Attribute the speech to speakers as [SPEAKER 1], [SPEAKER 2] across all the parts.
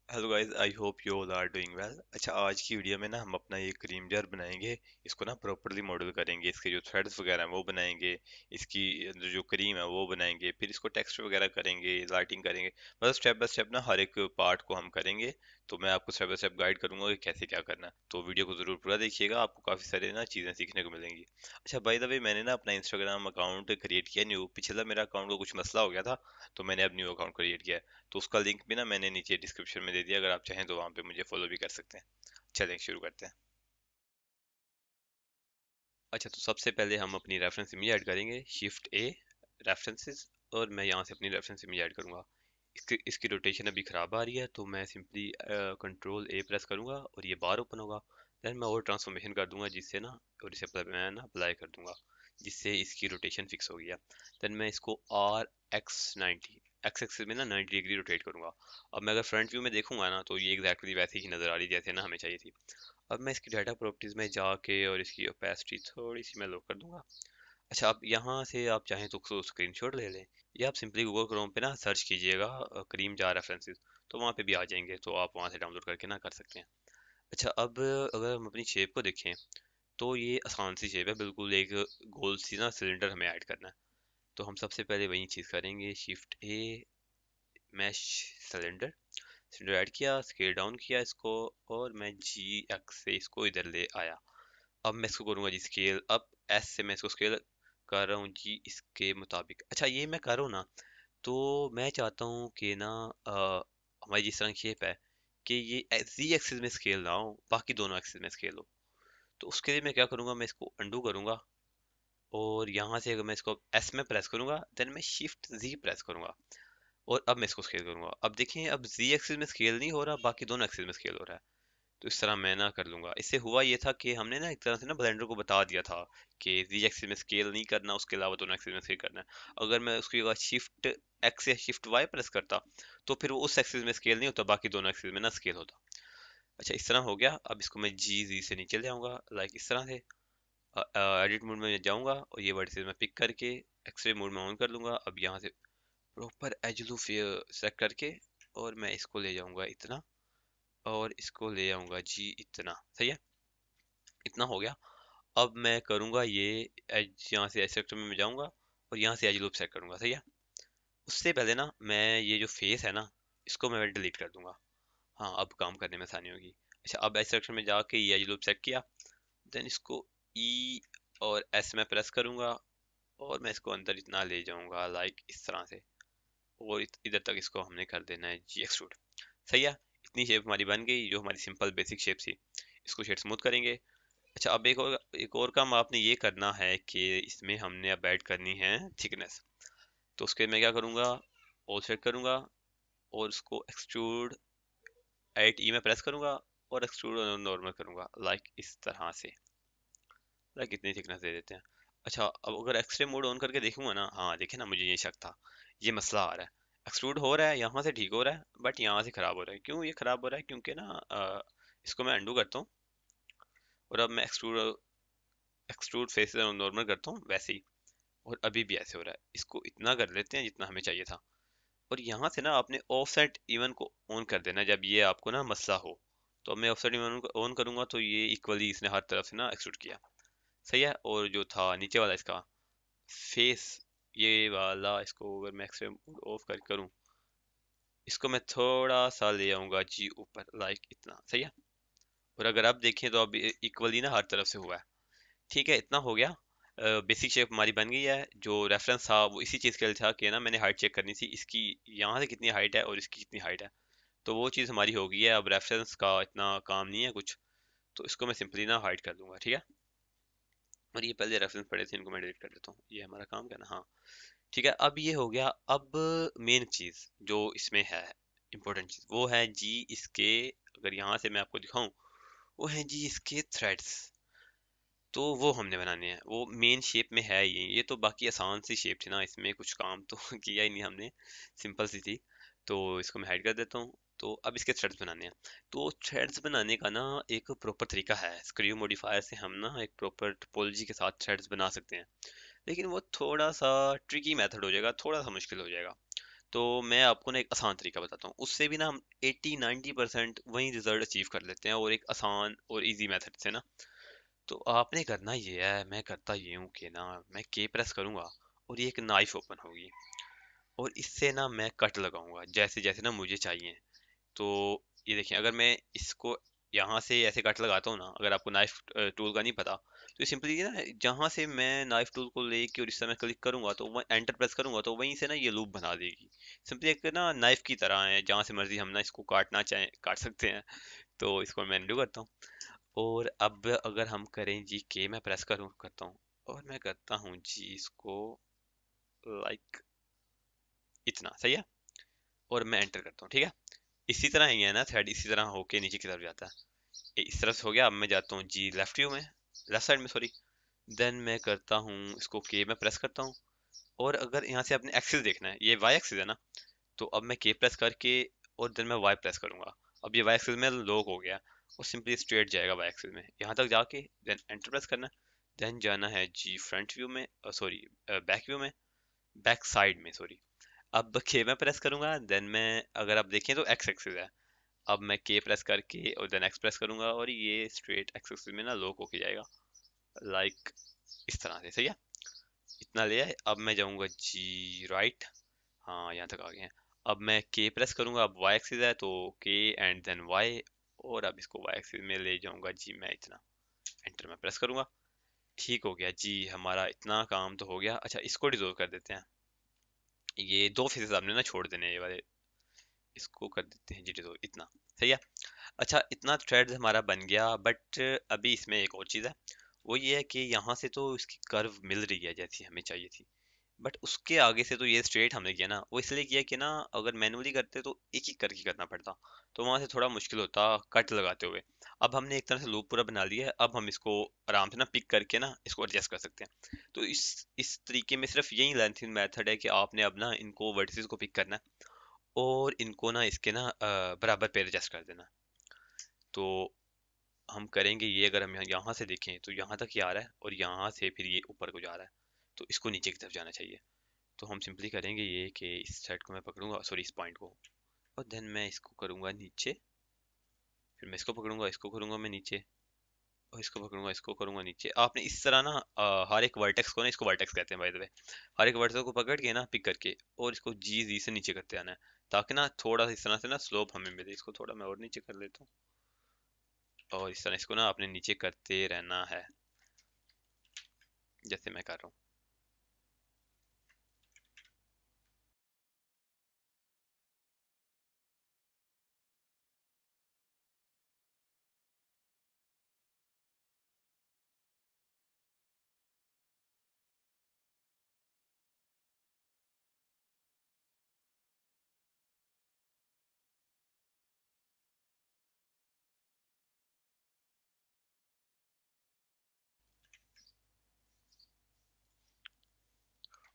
[SPEAKER 1] Hello guys, I hope you all are doing well. अच्छा, आज की वीडियो में ना हम अपना ये क्रीम जार बनाएंगे। इसको ना प्रॉपरली मॉडल करेंगे, इसके जो थ्रेड्स वगैरह हैं वो बनाएंगे, इसकी जो क्रीम है वो बनाएंगे, फिर इसको टेक्सचर वगैरह करेंगे, लाइटिंग करेंगे। मतलब स्टेप बाय स्टेप ना हर एक पार्ट को हम करेंगे। तो मैं आपको स्टेप बाय स्टेप गाइड करूंगा कि कैसे क्या करना है, तो वीडियो को जरूर पूरा देखिएगा, आपको काफी सारे ना चीजें सीखने को मिलेंगी। अच्छा, बाय द वे, मैंने ना अपना इंस्टाग्राम अकाउंट क्रिएट किया न्यू। पिछला मेरा अकाउंट को कुछ मसला हो गया था, तो मैंने अब न्यू अकाउंट क्रिएट किया है। तो उसका लिंक भी ना मैंने नीचे डिस्क्रिप्शन में दे दिया, अगर आप चाहें तो वहां पे मुझे फॉलो भी कर सकते हैं। चलें शुरू करते हैं। अच्छा, तो सबसे पहले हम अपनी रेफरेंस इमेज ऐड करेंगे, शिफ्ट ए, रेफरेंसेस। और मैं यहाँ से अपनी रेफरेंस इमेज ऐड करूंगा। इसकी रोटेशन अभी ख़राब आ रही है, तो मैं सिंपली कंट्रोल ए प्रेस करूंगा और ये बार ओपन होगा। देन मैं और ट्रांसफॉर्मेशन कर दूंगा जिससे ना, और इसे मैं ना अप्लाई कर दूंगा, जिससे इसकी रोटेशन फिक्स हो गया। देन मैं इसको RX90, एक्स एक्सिस में ना 90 डिग्री रोटेट करूंगा। अब मैं अगर फ्रंट व्यू में देखूंगा ना, तो ये एग्जैक्टली वैसी ही नज़र आ रही जैसे ना हमें चाहिए थी। अब मैं इसकी डाटा प्रॉपर्टीज में जाके और इसकी ओपेसिटी थोड़ी सी मैं लो कर दूंगा। अच्छा, आप यहाँ से आप चाहें तो स्क्रीनशॉट ले लें, या आप सिंपली गूगल क्रोम पे ना सर्च कीजिएगा क्रीम जार रेफरेंसेस, तो वहाँ पे भी आ जाएंगे, तो आप वहाँ से डाउनलोड करके ना कर सकते हैं। अच्छा, अब अगर हम अपनी शेप को देखें, तो ये आसान सी शेप है बिल्कुल, एक गोल सी ना सिलेंडर हमें ऐड करना है। तो हम सबसे पहले वही चीज़ करेंगे, shift A, mesh, cylinder. Cylinder add किया, स्केल डाउन किया इसको, और मैं GX से इसको इधर ले आया। अब मैं इसको करूंगा जी स्केल अप, S से मैं इसको स्केल कर रहा हूँ जी इसके मुताबिक। अच्छा, ये मैं कर रहा हूँ ना, तो मैं चाहता हूँ कि ना हमारी जिस तरह शेप है, कि ये Z एक्सिस में स्केल ना हो, बाकी दोनों एक्सिस में स्केल हो। तो उसके लिए मैं क्या करूंगा, मैं इसको अंडू करूंगा, और यहाँ से अगर मैं इसको S में प्रेस करूंगा, देन मैं शिफ्ट Z प्रेस करूंगा, और अब मैं इसको स्केल करूंगा। अब देखें, अब Z एक्सिस में स्केल नहीं हो रहा, बाकी दोनों एक्सिस में स्केल हो रहा है। तो इस तरह मैं ना कर लूंगा। इससे हुआ ये था कि हमने ना एक तरह से ना ब्लेंडर को बता दिया था कि जी एक्सिस में स्केल नहीं करना, उसके अलावा दोनों एक्सिस में स्केल करना है। अगर मैं उसकी जगह शिफ्ट एक्स या शिफ्ट वाई प्रेस करता, तो फिर वो उस एक्सिस में स्केल नहीं होता, बाकी दोनों एक्सिस में ना स्केल होता। अच्छा, इस तरह हो गया। अब इसको मैं जी से नीचे ले आऊंगा, लाइक इस तरह से। एडिट मोड में जाऊंगा और ये वर्टिसेस में पिक करके एक्सरे मोड में ऑन कर लूंगा। अब यहाँ से प्रॉपर एज लूप सेलेक्ट करके, और मैं इसको ले जाऊंगा इतना, और इसको ले आऊंगा जी इतना। सही है, इतना हो गया। अब मैं करूंगा ये एज, यहाँ से एज सेक्टर में मैं जाऊंगा और यहाँ से एज लूप सेट करूंगा। सही है। उससे पहले ना मैं ये जो फेस है ना, इसको मैं डिलीट कर दूंगा। हाँ, अब काम करने में आसानी होगी। अच्छा, अब एज सेक्टर में जाके ये एज लूप सेट किया, देन इसको ई और एस में प्रेस करूंगा, और मैं इसको अंदर इतना ले जाऊंगा, लाइक इस तरह से। और इधर तक इसको हमने कर देना है जी एक्सट्रूड। सही है। इतनी शेप हमारी बन गई, जो हमारी सिंपल बेसिक शेप थी। इसको शेड स्मूथ करेंगे। अच्छा, अब एक और काम आपने ये करना है कि इसमें हमने अब ऐड करनी है थिकनेस। तो उसके मैं क्या करूँगा, ऑल सेट करूँगा, और उसको एक्सट्रूड एट ई में प्रेस करूँगा, और एक्सट्रूड नॉर्मल करूँगा, लाइक इस तरह से। लाइक इतनी थिकनेस दे देते हैं। अच्छा, अब अगर एक्सरे मोड ऑन करके देखूंगा ना, हाँ देखे ना, मुझे ये शक था, ये मसला आ रहा है। एक्सट्रूड हो रहा है, यहाँ से ठीक हो रहा है, बट यहाँ से खराब हो रहा है। क्यों ये खराब हो रहा है? क्योंकि ना इसको मैं अंडू करता हूँ, और अब मैं एक्सट्रूड एक्सट्रूड फेस नॉर्मल करता हूँ वैसे ही, और अभी भी ऐसे हो रहा है। इसको इतना कर लेते हैं जितना हमें चाहिए था। और यहाँ से ना आपने ऑफसेट इवन को ऑन कर देना जब ये आपको ना मसला हो। तो अब मैं ऑफसेट इवन को ऑन करूंगा, तो ये इक्वली इसने हर तरफ से ना एक्सट्रूड किया। सही है। और जो था नीचे वाला इसका फेस, ये वाला, इसको अगर मैं एक्सट्रा ऑफ कर करूँ, इसको मैं थोड़ा सा ले आऊंगा जी ऊपर, लाइक इतना। सही है। और अगर आप देखें तो अब इक्वली ना हर तरफ से हुआ है। ठीक है, इतना हो गया। बेसिक शेप हमारी बन गई है। जो रेफरेंस था वो इसी चीज़ के लिए था कि ना मैंने हाइट चेक करनी थी, इसकी यहाँ से कितनी हाइट है और इसकी कितनी हाइट है। तो वो चीज़ हमारी हो गई है। अब रेफरेंस का इतना काम नहीं है कुछ, तो इसको मैं सिंपली ना हाइड कर दूंगा। ठीक है। और ये पहले रेफरेंस पड़े थे, इनको मैं डिलीट कर देता हूँ, ये हमारा काम क्या ना। हाँ, ठीक है, अब ये हो गया। अब मेन चीज़ जो इसमें है, इम्पोर्टेंट चीज़, वो है जी इसके, अगर यहाँ से मैं आपको दिखाऊं, वो है जी इसके थ्रेड्स। तो वो हमने बनाने हैं, वो मेन शेप में है ये तो बाकी आसान सी शेप थी ना, इसमें कुछ काम तो किया ही नहीं हमने, सिंपल सी थी। तो इसको मैं हाइड कर देता हूँ। तो अब इसके थ्रेड्स बनाने हैं। तो थ्रेड्स बनाने का ना एक प्रॉपर तरीका है, स्क्रू मॉडिफायर से हम ना एक प्रॉपर टोपोलॉजी के साथ थ्रेड्स बना सकते हैं। लेकिन वो थोड़ा सा ट्रिकी मेथड हो जाएगा, थोड़ा सा मुश्किल हो जाएगा। तो मैं आपको ना एक आसान तरीका बताता हूँ, उससे भी ना हम 80-90% वही रिजल्ट अचीव कर लेते हैं, और एक आसान और इजी मेथड से ना। तो आपने करना ये है, मैं करता ये हूँ कि ना मैं के प्रेस करूंगा और ये एक नाइफ ओपन होगी, और इससे ना मैं कट लगाऊंगा जैसे जैसे ना मुझे चाहिए। तो ये देखिए, अगर मैं इसको यहाँ से ऐसे कट लगाता हूँ ना, अगर आपको नाइफ टूल का नहीं पता, तो सिंपली ना जहाँ से मैं नाइफ टूल को लेके और इस तरह क्लिक करूंगा तो वह एंटर प्रेस करूंगा तो वहीं से ना ये लूप बना देगी। सिंपली एक ना नाइफ की तरह है, जहाँ से मर्जी हम ना इसको काटना चाहें काट सकते हैं। तो इसको मैं अनडू करता हूँ। और अब अगर हम करें जी के, मैं प्रेस करूँ करता हूँ, और मैं करता हूँ जी इसको लाइक इतना सही है, और मैं एंटर करता हूँ, ठीक है। इसी तरह ही है ना थ्रेड, इसी तरह होके नीचे की तरफ जाता है। इस तरफ से हो गया। अब मैं जाता हूँ जी लेफ्ट व्यू में, लेफ्ट साइड में सॉरी। देन मैं करता हूँ इसको के में प्रेस करता हूँ, और अगर यहाँ से अपने एक्सिस देखना है, ये वाई एक्सिस है ना, तो अब मैं के प्रेस करके और देन मैं वाई प्रेस करूंगा। अब ये वाई एक्सिस में लॉक हो गया, और सिंपली स्ट्रेट जाएगा वाई एक्सिस में यहाँ तक जाके, देन एंटर प्रेस करना है। देन जाना है जी फ्रंट व्यू में, सॉरी बैक व्यू में, बैक साइड में सॉरी। अब के में प्रेस करूंगा, देन मैं अगर आप देखें तो एक्स एक्सिस है। अब मैं के प्रेस करके और देन एक्स प्रेस करूंगा, और ये स्ट्रेट एक्सिस में ना लॉक होके जाएगा, लाइक इस तरह से, सही है। इतना ले आए। अब मैं जाऊंगा जी राइट, हाँ यहाँ तक आ गए हैं। अब मैं के प्रेस करूंगा, अब वाई एक्सिस है तो के एंड देन वाई, और अब इसको वाई एक्सिस में ले जाऊंगा जी मैं इतना, एंटर में प्रेस करूंगा। ठीक हो गया जी, हमारा इतना काम तो हो गया। अच्छा, इसको डिजोल्व कर देते हैं, ये दो फेसेस आपने ना छोड़ देने हैं ये वाले, इसको कर देते हैं जी डिजोल्व इतना, सही है। अच्छा, इतना थ्रेड हमारा बन गया, बट अभी इसमें एक और चीज़ है। वो ये है कि यहाँ से तो इसकी कर्व मिल रही है जैसी हमें चाहिए थी, बट उसके आगे से तो ये स्ट्रेट हमने किया ना, वो इसलिए किया कि ना अगर मैनुअली करते तो एक एक करके करना पड़ता, तो वहां से थोड़ा मुश्किल होता कट लगाते हुए। अब हमने एक तरह से लूप पूरा बना लिया है, अब हम इसको आराम से ना पिक करके ना इसको एडजस्ट कर सकते हैं। तो इस तरीके में सिर्फ यही लेंथ मेथड है कि आपने अब ना इनको वर्टिसेस को पिक करना है, और इनको ना इसके ना बराबर पे एडजस्ट कर देना। तो हम करेंगे ये, अगर हम यहाँ से देखें तो यहाँ तक ये आ रहा है, और यहाँ से फिर ये ऊपर को जा रहा है, तो इसको नीचे की तरफ जाना चाहिए। तो हम सिंपली करेंगे ये कि इस साइड को मैं पकड़ूंगा, सॉरी इस पॉइंट को, और देन मैं इसको करूंगा नीचे, फिर मैं इसको पकड़ूंगा, इसको करूंगा मैं नीचे, और इसको पकड़ूंगा, इसको करूंगा नीचे। आपने इस तरह ना हर एक वर्टेक्स को ना, इसको वर्टेक्स कहते हैं बाय द वे, हर एक वर्टेक्स को पकड़ के ना पिक करके और इसको जी जी से नीचे करते आना है, ताकि ना थोड़ा सा इस तरह से ना स्लोप हमें मिले। इसको थोड़ा मैं और नीचे कर लेता हूँ, और इस तरह इसको ना आपने नीचे करते रहना है, जैसे मैं कर रहा हूँ।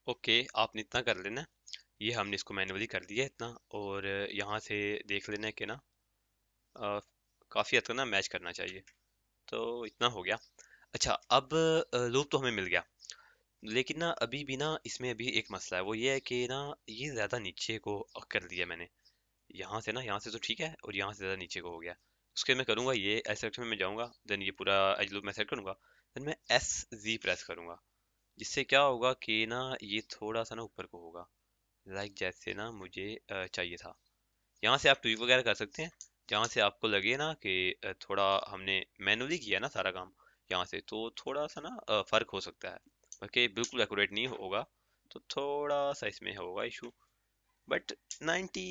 [SPEAKER 1] ओके, आपने इतना कर लेना। ये हमने इसको मैनुअली कर दिया इतना, और यहाँ से देख लेना कि ना अ, काफी हद तक ना मैच करना चाहिए। तो इतना हो गया। अच्छा, अब लूप तो हमें मिल गया, लेकिन ना अभी भी ना इसमें अभी एक मसला है। वो ये है कि ना ये ज्यादा नीचे को कर दिया मैंने, यहाँ से ना, यहाँ से तो ठीक है, और यहाँ से ज्यादा नीचे को हो गया। उसके मैं करूंगा ये एस सेक्शन में मैं जाऊंगा, देन ये पूरा एज लूप मैं सेट करूंगा, देन मैं एस जी प्रेस करूंगा, जिससे क्या होगा कि ना ये थोड़ा सा ना ऊपर को होगा, लाइक जैसे ना मुझे चाहिए था। यहाँ से आप ट्वीक वगैरह कर सकते हैं, जहाँ से आपको लगे ना कि थोड़ा हमने मैनुअली किया ना सारा काम, यहाँ से तो थोड़ा सा ना फर्क हो सकता है, बाकी बिल्कुल एक्यूरेट नहीं होगा, तो थोड़ा सा इसमें होगा इशू। बट 90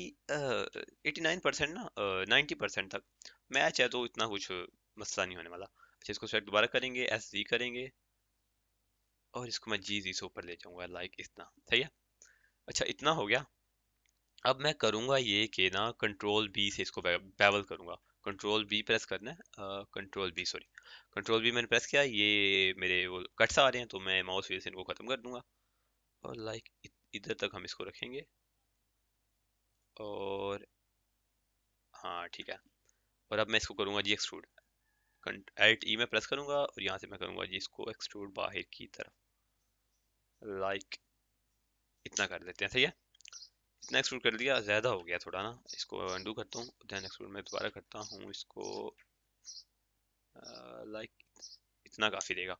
[SPEAKER 1] 89% ना 90% तक मैच है, तो इतना कुछ मसला नहीं होने वाला। अच्छा, इसको सेट दोबारा करेंगे, एस जी करेंगे, और इसको मैं जी जी से ऊपर ले जाऊंगा, लाइक इतना, सही है। अच्छा, इतना हो गया। अब मैं करूंगा ये कि ना कंट्रोल बी से इसको बेवल करूंगा। कंट्रोल बी प्रेस करना है, control B sorry, control B मैंने प्रेस किया, ये मेरे वो कट्स आ रहे हैं, तो मैं माउस व्हील से इनको खत्म कर दूंगा, और लाइक इधर तक हम इसको रखेंगे, और हाँ ठीक है। और अब मैं इसको करूंगा जी एक्सट्रूड, एल्ट ई में प्रेस करूंगा, और यहाँ से मैं करूंगा जी इसको एक्सट्रूड बाहर की तरफ, लाइक इतना कर लेते हैं, सही है। इतना एक्सट्रूड कर लिया, ज़्यादा हो गया थोड़ा ना, इसको अंडू करता हूँ, देन एक्सट्रूड मैं दोबारा करता हूँ इसको, लाइक इतना काफ़ी देगा।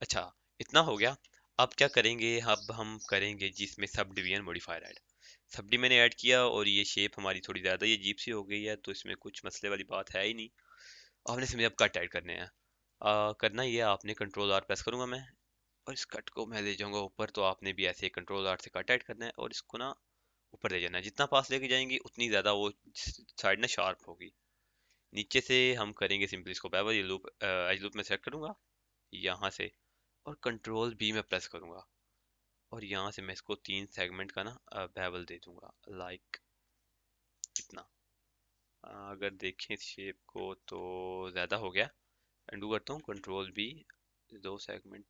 [SPEAKER 1] अच्छा, इतना हो गया। अब क्या करेंगे, अब हम करेंगे जिसमें सब डिवीजन मॉडिफायर ऐड। सब डी मैंने ऐड किया और ये शेप हमारी थोड़ी ज़्यादा ये अजीब सी हो गई है, तो इसमें कुछ मसले वाली बात है ही नहीं। आपने इसमें अब कट ऐड करने हैं। करना ये आपने कंट्रोल आर प्रेस करूंगा मैं, और इस कट को मैं ले जाऊंगा ऊपर, तो आपने भी ऐसे कंट्रोल आर से कट ऐड करना है और इसको ना ऊपर ले जाना है। जितना पास लेके जाएंगे उतनी ज़्यादा वो साइड ना शार्प होगी। नीचे से हम करेंगे सिंपली इसको बेवल, ये लूप एज लूप में सेलेक्ट करूंगा यहाँ से, और कंट्रोल बी में प्रेस करूंगा, और यहाँ से मैं इसको 3 सेगमेंट का ना बेवल दे दूंगा, लाइक इतना। अगर देखें इस शेप को तो ज़्यादा हो गया। अंडू करता हूँ, कंट्रोल बी, 2 सेगमेंट,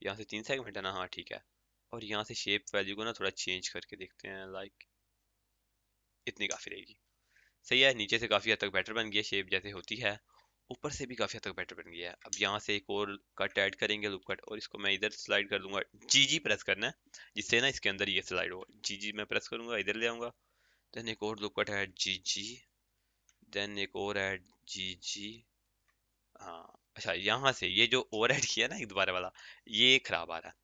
[SPEAKER 1] यहाँ से 3 सेगमेंट है ना, हाँ ठीक है। और यहाँ से शेप वैल्यू को ना थोड़ा चेंज करके देखते हैं, लाइक इतनी काफ़ी रहेगी। सही है, नीचे से काफ़ी हद तक बेटर बन गया शेप जैसे होती है, ऊपर से भी काफ़ी हद तक बेटर बन गया है। अब यहाँ से एक और कट ऐड करेंगे, लूप कट, और इसको मैं इधर स्लाइड कर दूंगा। जी जी प्रेस करना है जिससे ना इसके अंदर ये स्लाइड हो। जी जी मैं प्रेस करूंगा, इधर ले आऊंगा, देन एक और लूप कट ऐड जी जी, देन एक और ऐड जी जी। हाँ अच्छा, यहाँ से ये जो ओवर ऐड किया ना एक दोबारा वाला, ये खराब आ रहा है,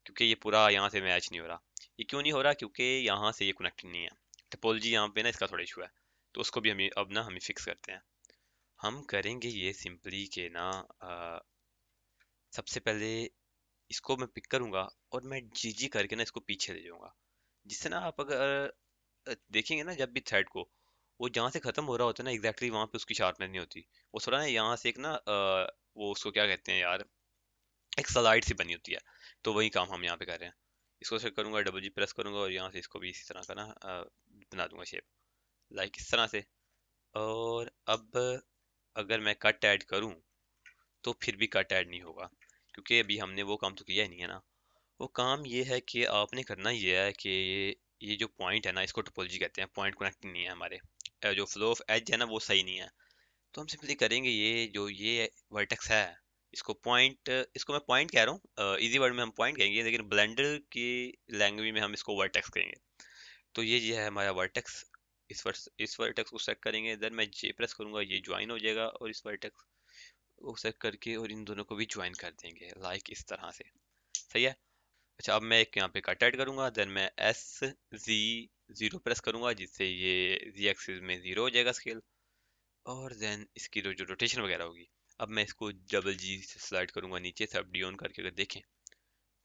[SPEAKER 1] क्योंकि ये पूरा यहाँ से मैच नहीं हो रहा। ये क्यों नहीं हो रहा, क्योंकि यहाँ से ये कनेक्ट नहीं है। टोपोलॉजी यहाँ पे ना इसका थोड़ा इशू है, तो उसको भी हमें अब ना हमें फिक्स करते हैं। हम करेंगे ये सिंपली के ना, सबसे पहले इसको मैं पिक करूंगा और मैं जी जी करके ना इसको पीछे ले जाऊंगा, जिससे ना आप अगर देखेंगे ना जब भी थ्रेड को, वो जहाँ से खत्म हो रहा होता है ना एग्जैक्टली वहां पे उसकी शार्पनेस नहीं होती। वो थोड़ा ना यहाँ से एक ना वो उसको क्या कहते हैं यार, एक स्लाइड सी बनी होती है। तो वही काम हम यहाँ पे कर रहे हैं। इसको सेलेक्ट करूंगा, डबल जी प्रेस करूंगा, और यहाँ से इसको भी इसी तरह का ना बना दूंगा शेप, लाइक इस तरह से। और अब अगर मैं कट ऐड करूं तो फिर भी कट ऐड नहीं होगा, क्योंकि अभी हमने वो काम तो किया ही नहीं है ना। वो काम ये है कि आपने करना ये है कि ये जो पॉइंट है ना, इसको टोपोलॉजी कहते हैं, पॉइंट कनेक्ट नहीं है हमारे। जो फ्लो ऑफ एज है ना वो सही नहीं है। तो हम सिंपली करेंगे ये जो ये वर्टेक्स है, इसको पॉइंट, इसको मैं पॉइंट कह रहा हूँ, इजी वर्ड में हम पॉइंट कहेंगे, लेकिन ब्लेंडर की लैंग्वेज में हम इसको वर्टेक्स कहेंगे। तो ये है हमारा वर्टेक्स। इस वर्टेक्स को सेलेक्ट करेंगे, देन मैं जे प्रेस करूंगा, ये ज्वाइन हो जाएगा, और इस वर्टेक्स को सेलेक्ट करके और इन दोनों को भी ज्वाइन कर देंगे, लाइक इस तरह से। सही है। अच्छा, अब मैं एक यहाँ पे कट ऐड करूंगा, देन मैं एस जी जीरो प्रेस करूंगा, जिससे ये जी एक्सिस में जीरो हो जाएगा स्केल, और देन इसकी जो रोटेशन वगैरह होगी। अब मैं इसको डबल जी से स्लाइड करूंगा नीचे, सब डी ऑन करके अगर देखें,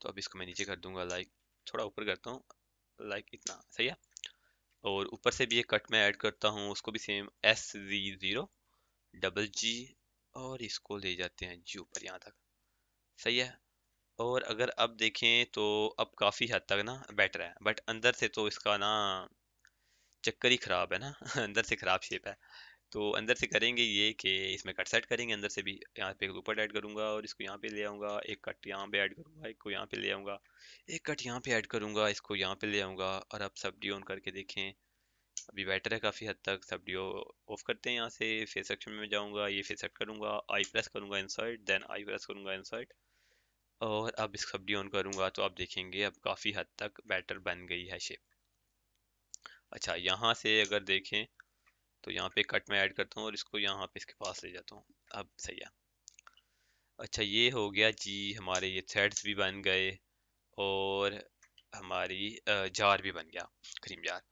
[SPEAKER 1] तो अब इसको मैं नीचे कर दूंगा, लाइक थोड़ा ऊपर करता हूँ, लाइक इतना। सही है। और ऊपर से भी एक कट में ऐड करता हूँ, उसको भी same S G zero, double जी, और इसको ले जाते हैं जी ऊपर यहाँ तक। सही है। और अगर अब देखें तो अब काफी हद तक ना बेटर है, बट अंदर से तो इसका ना चक्कर ही खराब है ना अंदर से खराब शेप है। तो अंदर से करेंगे ये कि इसमें कट सेट करेंगे अंदर से भी। यहाँ पे एक लूपर ऐड करूंगा और इसको यहाँ पे ले आऊंगा, एक कट यहाँ पे ऐड करूंगा, एक को यहाँ पे ले आऊंगा, एक कट यहाँ पे ऐड करूंगा, इसको यहाँ पे ले आऊंगा। और अब सब डी ऑन करके देखें, अभी बेटर है काफी हद तक। सब डी ऑफ करते हैं, यहाँ से फेस सेक्शन में जाऊंगा, ये फेस सेट करूंगा, आई प्रेस करूंगा इंसर्ट, देन आई प्रेस करूंगा इंसर्ट, और अब इस सब डी ऑन करूंगा, तो आप देखेंगे अब काफी हद तक बेटर बन गई है शेप। अच्छा, यहाँ से अगर देखें तो यहाँ पे कट में ऐड करता हूँ और इसको यहाँ पे इसके पास ले जाता हूँ। अब सही है। अच्छा, ये हो गया जी, हमारे ये थ्रेड्स भी बन गए, और हमारी जार भी बन गया, क्रीम जार।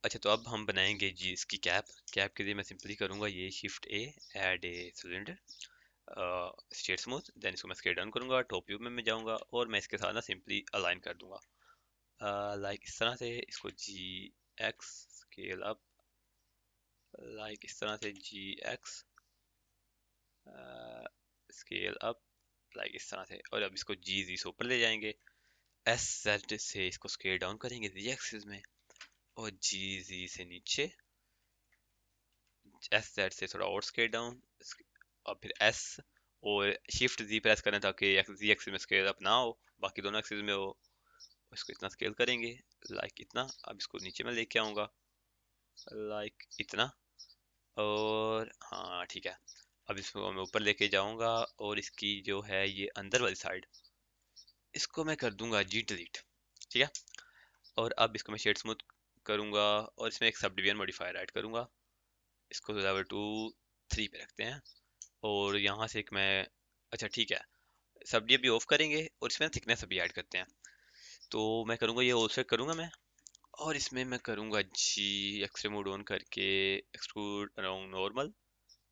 [SPEAKER 1] अच्छा, तो अब हम बनाएंगे जी इसकी कैप। कैप के लिए मैं सिंपली करूंगा ये shift A, add a cylinder, straight smooth, then इसको मैं स्केल डाउन करूंगा, टॉप व्यू में मैं जाऊंगा, और मैं इसके साथ ना सिंपली अलाइन कर दूंगा, लाइक इस तरह से। इसको जी एक्स स्केल अप, लाइक इस तरह से, जी एक्स स्केल अप, लाइक इस तरह से। और अब इसको जी जी से ऊपर ले जाएंगे, एस जेड से इसको स्केल डाउन करेंगे जी एक्सिस में, और जी जी से नीचे, एस जेड से थोड़ा और स्केल डाउन, और फिर एस और शिफ्ट जी प्रेस करें ताकि जी एक्सिस में स्केल अप ना हो, बाकी दोनों एक्सिस में हो। इसको इतना स्केल करेंगे, लाइक इतना। अब इसको नीचे में लेके आऊंगा, लाइक इतना। और हाँ ठीक है। अब इसको मैं ऊपर लेके जाऊंगा, और इसकी जो है ये अंदर वाली साइड, इसको मैं कर दूंगा जी डिलीट। ठीक है। और अब इसको मैं शेड स्मूथ करूंगा और इसमें एक सब डिवीजन मॉडिफायर ऐड करूंगा। इसको लेवल 2 3 पे रखते हैं। और यहाँ से एक मैं, अच्छा ठीक है, सब डी भी ऑफ करेंगे और इसमें थिकनेस अभी ऐड करते हैं। तो मैं करूँगा ये ऑफसेट करूँगा मैं, और इसमें मैं करूँगा जी एक्सट्रीम मोड ऑन करके एक्सट्रूड अराउंड नॉर्मल,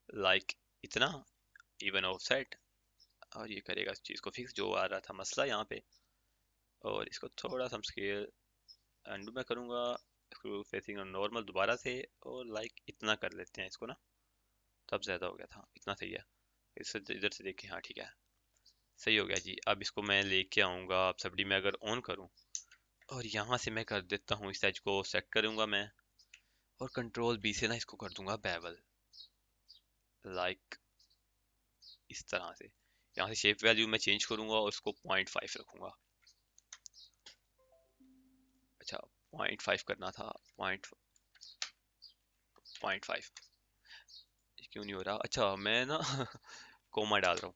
[SPEAKER 1] लाइक इतना, इवन ऑफसेट। और ये करेगा इस चीज़ को फिक्स जो आ रहा था मसला यहाँ पे। और इसको थोड़ा सा स्केल अंडू में करूँगा, इसको फेसिंग नॉर्मल दोबारा से, और लाइक इतना कर लेते हैं इसको ना। तब ज़्यादा हो गया था, इतना सही है। इससे इधर से देखें, हाँ ठीक है, सही हो गया जी। अब इसको मैं लेके आऊँगा, अब सब्डी में अगर ऑन करूँ और यहाँ से मैं कर देता हूँ इस एज को सेट करूँगा मैं, और कंट्रोल बी से ना इसको कर दूंगा बेवल, लाइक इस तरह से। यहाँ से शेप वैल्यू मैं चेंज करूंगा और उसको 0.5 रखूंगा। अच्छा 0.5 करना था, 0.5 क्यों नहीं हो रहा? अच्छा मैं ना कोमा डाल रहा हूँ।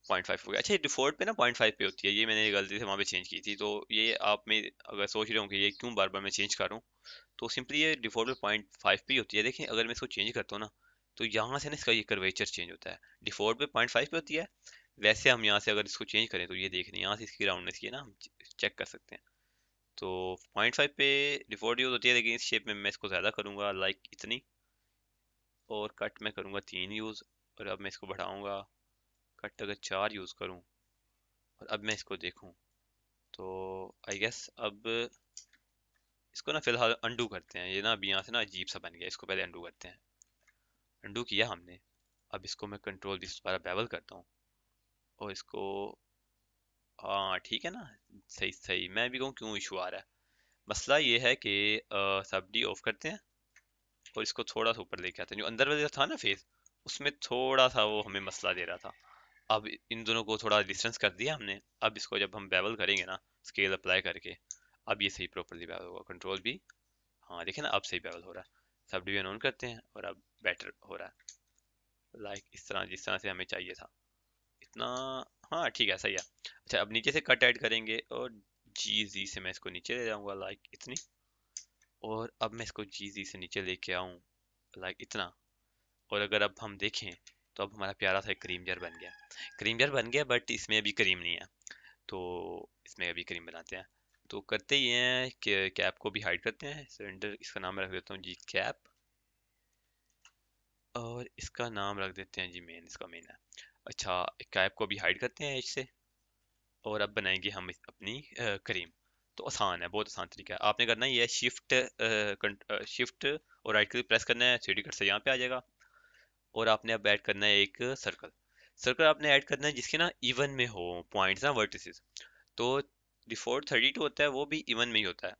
[SPEAKER 1] 0.5 हो गया। अच्छा ये डिफॉल्ट पे ना 0.5 पे होती है, ये मैंने गलती से वहाँ पे चेंज की थी। तो ये आप में अगर सोच रहे हो कि ये क्यों बार बार मैं चेंज कर रहा हूँ, तो सिंपली ये डिफॉल्ट में 0.5 पे ही होती है। देखिए अगर मैं इसको चेंज करता हूँ ना, तो यहाँ से ना इसका ये कर्वेचर चेंज होता है। डिफॉल्ट पे 0.5 पे होती है, वैसे हम यहाँ से अगर इसको चेंज करें तो ये देखने यहाँ से इसकी राउंडनेस की है ना हम चेक कर सकते हैं। तो 0.5 पे डिफॉल्ट यूज होती है, लेकिन इस शेप में मैं इसको ज़्यादा करूँगा, लाइक इतनी। और कट मैं करूँगा 3 यूज़। और अब मैं इसको बढ़ाऊँगा, कट अगर 4 यूज़ करूँ, और अब मैं इसको देखूँ, तो आई गेस अब इसको ना फिलहाल अंडू करते हैं। ये ना अभी यहाँ से ना अजीब सा बन गया, इसको पहले अंडू करते हैं। अंडू किया हमने, अब इसको मैं कंट्रोल भी दोबारा बेवल करता हूँ और इसको, हाँ ठीक है ना, सही सही। मैं भी कहूँ क्यों इशू आ रहा है, मसला ये है कि सब डी ऑफ करते हैं और इसको थोड़ा सा ऊपर लेके आते हैं। जो अंदर वाला था ना फेस, उसमें थोड़ा सा वो हमें मसला दे रहा था। अब इन दोनों को थोड़ा डिस्टेंस कर दिया हमने। अब इसको जब हम बेवल करेंगे ना स्केल अप्लाई करके, अब ये सही प्रॉपरली बेवल होगा। कंट्रोल भी, हाँ देखे ना अब सही बेवल हो रहा है। सब डिवीजन ऑन करते हैं और अब बेटर हो रहा है, लाइक इस तरह जिस तरह से हमें चाहिए था इतना। हाँ ठीक है, सही है। अच्छा अब नीचे से कट ऐड करेंगे और जी जी से मैं इसको नीचे ले जाऊंगा, लाइक इतनी। और अब मैं इसको जी जी से नीचे लेके आऊं, लाइक इतना। और अगर अब हम देखें, तो अब हमारा प्यारा सा एक क्रीम जार बन गया। क्रीम जार बन गया, बट इसमें अभी क्रीम नहीं है, तो इसमें अभी क्रीम बनाते हैं। तो करते ही हैं कि कैप को भी हाइड करते हैं। सिलेंडर इसका नाम रख देता हूँ जी कैप, और इसका नाम रख देते हैं जी मेन, इसका मेन है। अच्छा कैप को भी हाइड करते हैं एज से, और अब बनाएंगे हम अपनी करीम। तो आसान है, बहुत आसान तरीका है। आपने करना ही है शिफ्ट, शिफ्ट और राइट क्लिक प्रेस करना है, 3D कट से यहाँ पे आ जाएगा। और आपने अब ऐड करना है एक सर्कल। सर्कल आपने ऐड करना है जिसके ना इवन में हो पॉइंट्स ना, वर्टिसेस। तो डिफॉल्ट 32 होता है, वो भी इवन में ही होता है,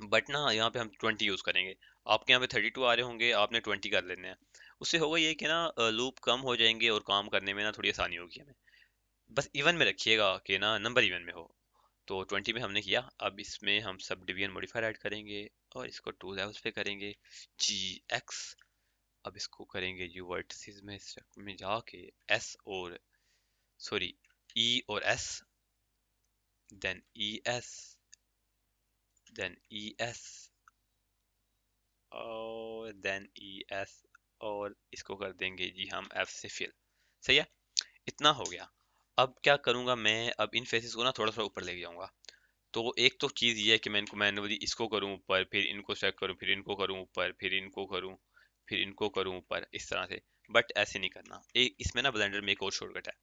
[SPEAKER 1] बट ना यहाँ पे हम 20 यूज करेंगे। आपके यहाँ पे 32 आ रहे होंगे, आपने 20 कर लेने हैं। उससे होगा ये कि ना लूप कम हो जाएंगे और काम करने में ना थोड़ी आसानी होगी हमें। बस इवन में रखिएगा कि ना नंबर इवन में हो। तो 20 में हमने किया, अब इसमें हम सब डिवीजन मॉडिफायर ऐड करेंगे और इसको 2 लेवल्स पे करेंगे, जी एक्स। अब इसको करेंगे यू वर्टिसेस में जाके एस और, सॉरी, ई और S, then E S, then E S, और देन ई एस, और इसको कर देंगे जी हम एफ से फिल। सही है, इतना हो गया। अब क्या करूंगा मैं, अब इन फेसेस को ना थोड़ा थोड़ा ऊपर लेके जाऊंगा। तो एक तो चीज ये है कि मैं इनको मैन्युअली इसको करूं ऊपर, फिर इनको सेट करूं, फिर इनको करूं ऊपर, फिर इनको करूं, फिर इनको करूं ऊपर, इस तरह से। बट ऐसे नहीं करना, एक इसमें ना ब्लेंडर में एक और शॉर्टकट है।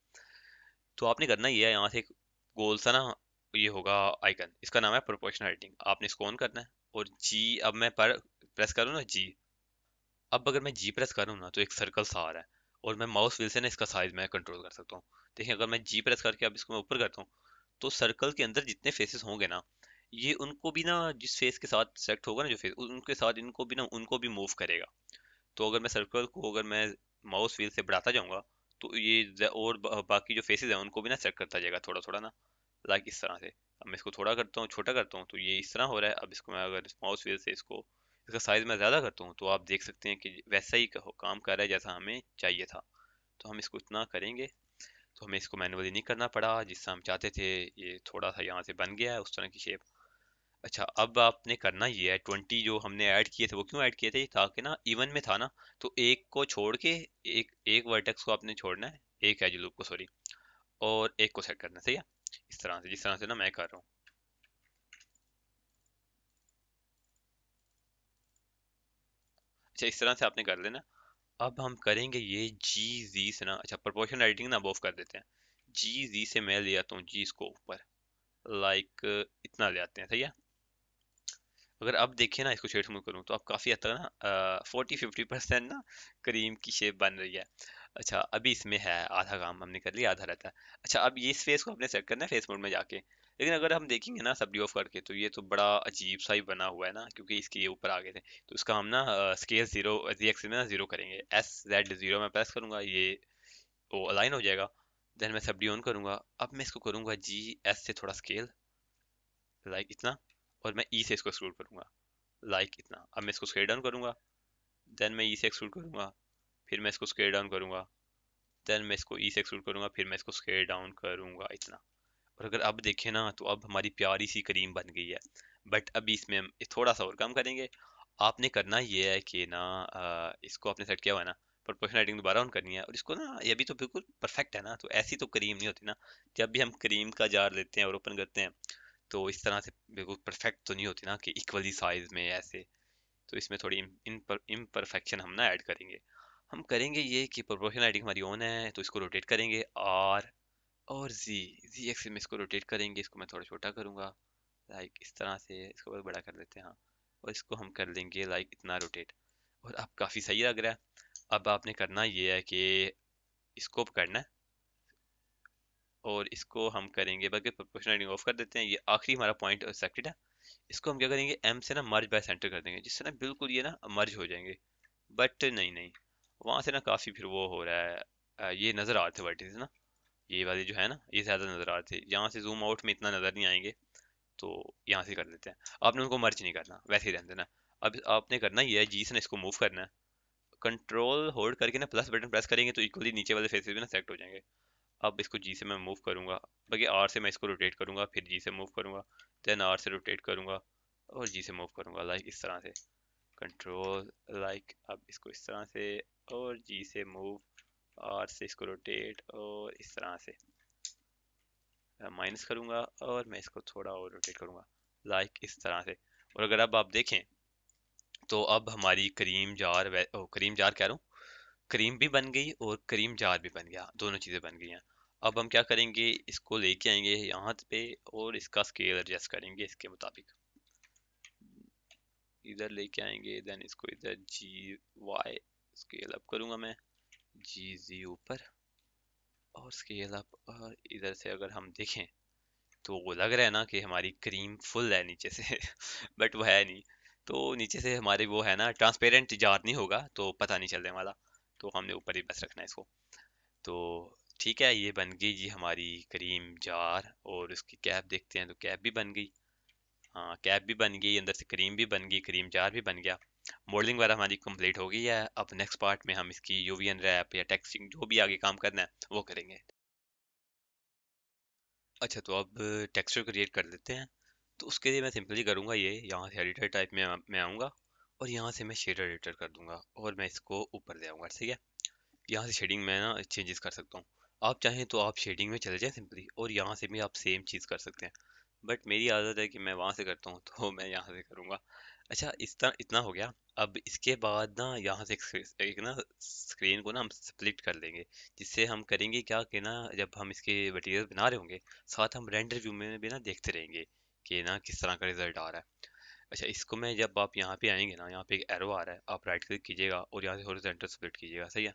[SPEAKER 1] तो आपने करना ये है, यहाँ से एक गोल सा ना ये होगा आइकन, इसका नाम है प्रोपोर्शनल राइटिंग। आपने इसको ऑन करना है और जी, अब मैं पर प्रेस करूँ ना जी, अब अगर मैं जी प्रेस करूँ ना तो एक सर्कल सा आ रहा है, और मैं माउस व्हील से ना इसका साइज मैं कंट्रोल कर सकता हूँ। देखिए अगर मैं जी प्रेस करके अब इसको मैं ऊपर करता हूँ, तो सर्कल के अंदर जितने फेसेस होंगे ना, ये उनको भी ना, जिस फेस के साथ सेलेक्ट होगा ना जो फेस, उनके साथ इनको भी ना, उनको भी मूव करेगा। तो अगर मैं सर्कल को, अगर मैं माउस व्हील से बढ़ाता जाऊंगा, तो ये और बाकी जो फेसेस हैं उनको भी ना सेलेक्ट करता जाएगा थोड़ा थोड़ा ना, लाइक इस तरह से। अब मैं इसको थोड़ा करता हूँ, छोटा करता हूँ, तो ये इस तरह हो रहा है। अब इसको मैं अगर माउस व्हील से इसको, इसका साइज मैं ज़्यादा करता हूँ, तो आप देख सकते हैं कि वैसा ही काम कर रहा है जैसा हमें चाहिए था। तो हम इसको इतना करेंगे, तो हमें इसको मैनुअली नहीं करना पड़ा, जिससे हम चाहते थे। ये थोड़ा सा यहाँ से बन गया है उस तरह की शेप। अच्छा, अब आपने करना ये है, 20 जो हमने ऐड किए थे वो क्यों ऐड किए थे, ताकि ना इवन में था ना, तो एक को छोड़ के एक एक वर्टेक्स को आपने छोड़ना है, एक एज लूप को, सॉरी, और एक को सेट करना है, सही है। इस तरह से, जिस तरह से ना मैं कर रहा हूँ। अच्छा, इस तरह से आपने कर लेना। अब हम करेंगे ये जी जी से ना, अच्छा प्रोपोर्शन राइटिंग ना अब ऑफ कर देते हैं। जी जी से मैं ले आता हूँ जी इसको ऊपर, लाइक इतना ले आते हैं, सही है। अगर अब देखिए ना, इसको शेड स्मूथ करूँ तो अब काफी हद तक ना 40-50% ना क्रीम की शेप बन रही है। अच्छा, अभी इसमें है आधा काम हमने कर लिया, आधा रहता है। अच्छा, अब ये इस फेस को अपने सेट करना है फेस मोड में जाके, लेकिन अगर हम देखेंगे ना सब ऑफ करके, तो ये तो बड़ा अजीब सा ही बना हुआ है ना, क्योंकि इसके ये ऊपर आ गए थे। तो इसका हम ना स्केल जीरो, जी एक्सिस में ना जीरो करेंगे, एस जेड जीरो में प्रेस करूंगा, ये वो अलाइन हो जाएगा। देन मैं सब ऑन करूंगा। अब मैं इसको करूंगा जी एस से थोड़ा स्केल, लाइक इतना, और मैं ई से इसको एक्सक्लूड करूंगा, लाइक इतना। अब मैं इसको स्केल डाउन करूंगा, देन मैं ई से एक्सक्लूड करूंगा, फिर मैं इसको स्केल डाउन करूंगा, देन मैं इसको ई से एक्सक्लूड करूंगा, फिर मैं इसको स्केल डाउन करूंगा, इतना। और अगर अब देखें ना, तो अब हमारी प्यारी सी करीम बन गई है। बट अभी इसमें हम थोड़ा सा और काम करेंगे। आपने करना ये है कि ना इसको आपने सेट किया हुआ है ना, प्रोपोर्शन राइटिंग दोबारा ऑन करनी है, और इसको ना, ये भी तो बिल्कुल परफेक्ट है ना, तो ऐसी तो करीम नहीं होती ना। जब भी हम करीम का जार लेते हैं और ओपन करते हैं, तो इस तरह से बिल्कुल परफेक्ट तो नहीं होती ना, कि इक्वली साइज में ऐसे। तो इसमें थोड़ी इम्परफेक्शन हम ना ऐड करेंगे। हम करेंगे ये कि प्रोपोर्शन राइटिंग हमारी ऑन है, तो इसको रोटेट करेंगे आर और जी, जी एक्सिस में इसको रोटेट करेंगे। इसको मैं थोड़ा छोटा करूंगा, लाइक इस तरह से, इसको और बड़ा कर देते हैं, हाँ। और इसको हम कर लेंगे लाइक इतना रोटेट, और अब काफी सही लग रहा है। अब आपने करना ये है कि इसको करना है, और इसको हम करेंगे, बल्कि प्रोपोर्शन राइटिंग ऑफ कर देते हैं, ये आखिरी हमारा पॉइंट सेलेक्टेड है। इसको हम क्या करेंगे, एम से ना मर्ज बाय सेंटर कर देंगे, जिससे ना बिल्कुल ये ना मर्ज हो जाएंगे। बट नहीं नहीं, वहां से ना काफी फिर वो हो रहा है, ये नजर आ रहे थे वर्टिसेस ना, ये वाले जो है ना, ये ज्यादा नजर आ रहे थे। यहाँ से जूम आउट में इतना नजर नहीं आएंगे, तो यहाँ से कर लेते हैं। आपने उनको मर्ज नहीं करना, वैसे ही रहने देना। अब आपने करना ये है, जी से ना इसको मूव करना है, कंट्रोल होल्ड करके ना प्लस बटन प्रेस करेंगे तो इक्वली नीचे वाले फेसेस भी ना सेलेक्ट हो जाएंगे। अब इसको जी से मैं मूव करूंगा, बाकी आर से मैं इसको रोटेट करूंगा, फिर जी से मूव करूंगा, देन आर से रोटेट करूंगा, और जी से मूव करूंगा, लाइक इस तरह से। कंट्रोल, लाइक अब इसको इस तरह से, और जी से मूव, आर से इसको रोटेट, और इस तरह से माइनस करूंगा, और मैं इसको थोड़ा और रोटेट करूंगा, लाइक इस तरह से। और अगर अब आप देखें, तो अब हमारी करीम जार, करीम जार कह रहा हूँ, करीम भी बन गई और करीम जार भी बन गया, दोनों चीजें बन गई हैं। अब हम क्या करेंगे, इसको लेके आएंगे यहाँ पे, और इसका स्केल एडजस्ट करेंगे इसके मुताबिक, इधर लेके आएंगे, देन इसको इधर जी वाई स्केल अप करूंगा मैं, जी जी ऊपर, और स्केल अप। और इधर से अगर हम देखें, तो वो लग रहा है ना कि हमारी क्रीम फुल है नीचे से बट वो है नहीं। तो नीचे से हमारी वो है ना, ट्रांसपेरेंट जार नहीं होगा तो पता नहीं चलने वाला, तो हमने ऊपर ही बस रखना है इसको। तो ठीक है, ये बन गई जी हमारी क्रीम जार। और उसकी कैप देखते हैं, तो कैप भी बन गई। हाँ, कैप भी बन गई, अंदर से क्रीम भी बन गई, क्रीम जार भी बन गया। मॉडलिंग वगैरह हमारी कंप्लीट हो गई है। अब नेक्स्ट पार्ट में हम इसकी यूवीएन रैप या टेक्सटिंग जो भी आगे काम करना है वो करेंगे। अच्छा, तो अब टेक्सचर क्रिएट कर लेते हैं। तो उसके लिए मैं सिंपली करूँगा ये, यहाँ से एडिटर टाइप में मैं आऊँगा, और यहाँ से मैं शेडर एडिटर कर दूंगा, और मैं इसको ऊपर ले आऊँगा, ठीक है। यहाँ से शेडिंग में ना चेंजेस कर सकता हूँ। आप चाहें तो आप शेडिंग में चले जाएं सिंपली, और यहाँ से भी आप सेम चीज़ कर सकते हैं। बट मेरी आदत है कि मैं वहाँ से करता हूँ तो मैं यहाँ से करूँगा। अच्छा, इतना इतना हो गया। अब इसके बाद ना यहाँ से एक ना स्क्रीन को ना हम स्प्लिट कर लेंगे, जिससे हम करेंगे क्या कि ना, जब हम इसके मटेरियल बना रहे होंगे, साथ हम रेंडर व्यू में भी ना देखते रहेंगे कि ना किस तरह का रिजल्ट आ रहा है। अच्छा, इसको मैं, जब आप यहाँ पे आएंगे ना, यहाँ पे एक एरो आ रहा है, आप राइट क्लिक कीजिएगा और यहाँ से हॉरिजॉन्टल स्प्लिट कीजिएगा, सही है।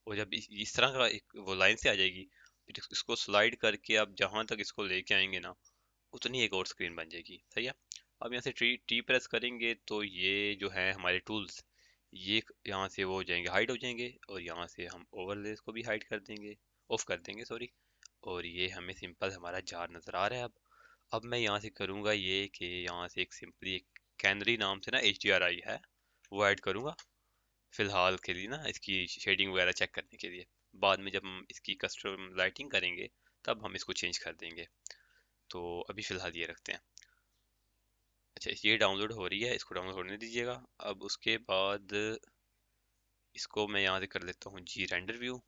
[SPEAKER 1] और जब इस तरह का एक वो लाइन से आ जाएगी, फिर इसको स्लाइड करके आप जहां तक इसको लेके आएंगे ना, उतनी एक और स्क्रीन बन जाएगी, सही है। अब यहाँ से टी टी प्रेस करेंगे, तो ये जो है हमारे टूल्स, ये यहाँ से वो हो जाएंगे, हाइड हो जाएंगे, और यहाँ से हम ओवरलेस को भी हाइड कर देंगे, ऑफ कर देंगे, सॉरी। और ये हमें सिंपल हमारा जार नजर आ रहा है। अब मैं यहाँ से करूँगा ये कि यहाँ से एक सिंपली एक कैनरी नाम से ना HDRI है, वो ऐड करूँगा फिलहाल के लिए ना, इसकी शेडिंग वगैरह चेक करने के लिए। बाद में जब हम इसकी कस्टम लाइटिंग करेंगे, तब हम इसको चेंज कर देंगे। तो अभी फिलहाल ये रखते हैं। अच्छा, ये डाउनलोड हो रही है, इसको डाउनलोड होने दीजिएगा। अब उसके बाद इसको मैं यहाँ से कर लेता हूँ जी रेंडर व्यू,